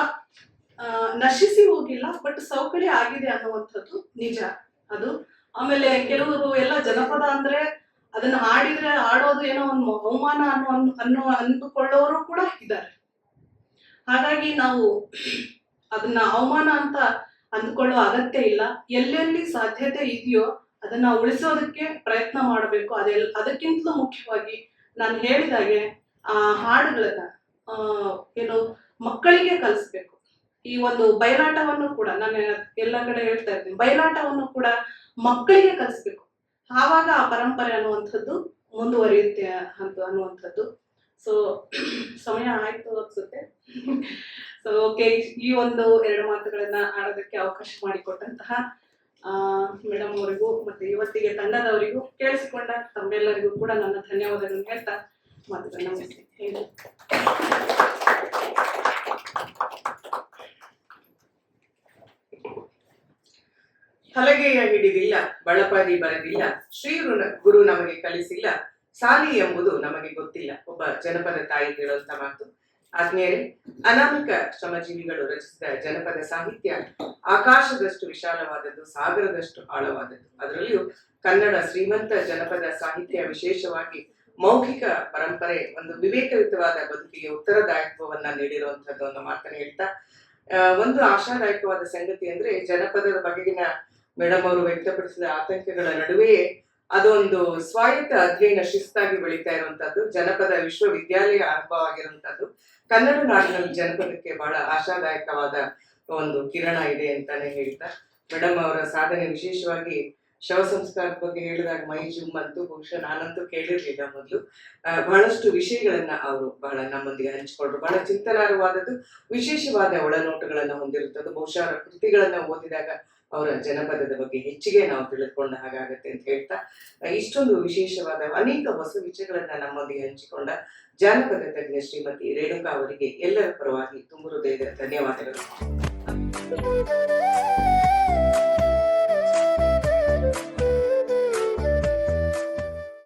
ನಶಿಸಿ ಹೋಗಿಲ್ಲ, ಬಟ್ ಸವಕಳಿ ಆಗಿದೆ ಅನ್ನುವಂಥದ್ದು ನಿಜ ಅದು. ಆಮೇಲೆ ಕೆಲವರು ಎಲ್ಲ ಜನಪದ ಅಂದ್ರೆ ಅದನ್ನ ಆಡೋದು ಏನೋ ಒಂದು ಅವಮಾನ ಅಂದುಕೊಳ್ಳೋರು ಕೂಡ ಇದ್ದಾರೆ. ಹಾಗಾಗಿ ನಾವು ಅದನ್ನ ಅವಮಾನ ಅಂತ ಅಂದುಕೊಳ್ಳೋ ಅಗತ್ಯ ಇಲ್ಲ. ಎಲ್ಲೆಲ್ಲಿ ಸಾಧ್ಯತೆ ಇದೆಯೋ ಅದನ್ನ ಉಳಿಸೋದಕ್ಕೆ ಪ್ರಯತ್ನ ಮಾಡಬೇಕು. ಅದಕ್ಕಿಂತಲೂ ಮುಖ್ಯವಾಗಿ ನಾನು ಹೇಳಿದಾಗೆ ಆ ಹಾಡುಗಳನ್ನ ಏನು ಮಕ್ಕಳಿಗೆ ಕಲಿಸ್ಬೇಕು. ಈ ಒಂದು ಬಯಲಾಟವನ್ನು ಕೂಡ ನಾನು ಎಲ್ಲ ಕಡೆ ಹೇಳ್ತಾ ಇರ್ತೀನಿ, ಬಯಲಾಟವನ್ನು ಕೂಡ ಮಕ್ಕಳಿಗೆ ಕಲಿಸ್ಬೇಕು. ಆವಾಗ ಆ ಪರಂಪರೆ ಅನ್ನುವಂಥದ್ದು ಮುಂದುವರಿಯುತ್ತೆ ಅನ್ನುವಂಥದ್ದು. ಸೊ ಸಮಯ ಆಯ್ತು ಅನ್ಸುತ್ತೆ. ಸೊ ಓಕೆ, ಈ ಒಂದು 2 ಮಾತುಗಳನ್ನ ಆಡೋದಕ್ಕೆ ಅವಕಾಶ ಮಾಡಿಕೊಟ್ಟಂತಹ ಮೇಡಮ್ ಅವರಿಗೂ ಮತ್ತೆ ಇವತ್ತಿಗೆ ತಂಡದವರಿಗೂ, ಕೇಳಿಸಿಕೊಂಡ ತಮ್ಮೆಲ್ಲರಿಗೂ ಕೂಡ ನನ್ನ ಧನ್ಯವಾದಗಳನ್ನು ಹೇಳ್ತಾ ಮಾತುಗಳನ್ನ ಮುಗಿಸ್ತೀನಿ. ಹಲಗೆಯ ಹಿಡಿದಿಲ್ಲ, ಬಳಪಾದಿ ಬರದಿಲ್ಲ, ಶ್ರೀ ಗುರು ನಮಗೆ ಕಲಿಸಿಲ್ಲ, ಸಾಲಿ ಎಂಬುದು ನಮಗೆ ಗೊತ್ತಿಲ್ಲ. ಒಬ್ಬ ಜನಪದ ತಾಯಿ ಹೇಳುವಂತ ಮಾತು. ಆದ್ಮೇಲೆ ಅನಾಮಿಕ ಶ್ರಮಜೀವಿಗಳು ರಚಿಸಿದ ಜನಪದ ಸಾಹಿತ್ಯ ಆಕಾಶದಷ್ಟು ವಿಶಾಲವಾದದ್ದು, ಸಾಗರದಷ್ಟು ಆಳವಾದದ್ದು. ಅದರಲ್ಲಿಯೂ ಕನ್ನಡ ಶ್ರೀಮಂತ ಜನಪದ ಸಾಹಿತ್ಯ ವಿಶೇಷವಾಗಿ ಮೌಖಿಕ ಪರಂಪರೆ ಒಂದು ವಿವೇಕಯುತವಾದ ಬದುಕಿಗೆ ಉತ್ತರದಾಯಿತ್ವವನ್ನ ನೀಡಿರುವಂತದ್ದು ಅನ್ನೋ ಮಾತನ್ನ ಹೇಳ್ತಾ, ಒಂದು ಆಶಾದಾಯಕವಾದ ಸಂಗತಿ ಅಂದ್ರೆ ಜನಪದದ ಬಗೆಗಿನ ಮೇಡಮ್ ಅವರು ವ್ಯಕ್ತಪಡಿಸಿದ ಆತಂಕಗಳ ನಡುವೆಯೇ ಅದೊಂದು ಸ್ವಾಯತ್ತ ಅಧ್ಯಯನ ಶಿಸ್ತಾಗಿ ಬೆಳೀತಾ ಇರುವಂತದ್ದು, ಜನಪದ ವಿಶ್ವವಿದ್ಯಾಲಯ ಆರಂಭವಾಗಿರುವಂತದ್ದು ಕನ್ನಡ ನಾಡಿನಲ್ಲಿ ಜನಪದಕ್ಕೆ ಬಹಳ ಆಶಾದಾಯಕವಾದ ಒಂದು ಕಿರಣ ಇದೆ ಅಂತಾನೆ ಹೇಳ್ತಾ, ಮೇಡಮ್ ಅವರ ಸಾಧನೆ ವಿಶೇಷವಾಗಿ ಶವ ಸಂಸ್ಕಾರದ ಬಗ್ಗೆ ಹೇಳಿದಾಗ ಮೈ ಜುಮ್ ಅಂತೂ ಬಹುಶಃ ನಾನಂತೂ ಕೇಳಿರ್ಲಿಲ್ಲ ಮೊದಲು. ಬಹಳಷ್ಟು ವಿಷಯಗಳನ್ನ ಅವರು ಬಹಳ ನಮ್ಮೊಂದಿಗೆ ಹಂಚಿಕೊಂಡ್ರು. ಬಹಳ ಚಿಂತನಾರ್ಹವಾದದ್ದು, ವಿಶೇಷವಾದ ಒಳನೋಟಗಳನ್ನ ಹೊಂದಿರುತ್ತದೆ. ಬಹುಶಃ ಅವರ ಕೃತಿಗಳನ್ನ ಓದಿದಾಗ ಅವರ ಜನಪದದ ಬಗ್ಗೆ ಹೆಚ್ಚಿಗೆ ನಾವು ತಿಳಿದುಕೊಂಡ ಹಾಗಾಗತ್ತೆ ಅಂತ ಹೇಳ್ತಾ, ಇಷ್ಟೊಂದು ವಿಶೇಷವಾದ ಅನೇಕ ಹೊಸ ವಿಷಯಗಳನ್ನ ನಮ್ಮೊಂದಿಗೆ ಹಂಚಿಕೊಂಡ ಜಾನಪದ ತಜ್ಞ ಶ್ರೀಮತಿ ರೇಣುಕಾ ಅವರಿಗೆ ಎಲ್ಲರ ಪರವಾಗಿ ತುಂಬ ಹೃದಯದ ಧನ್ಯವಾದಗಳು.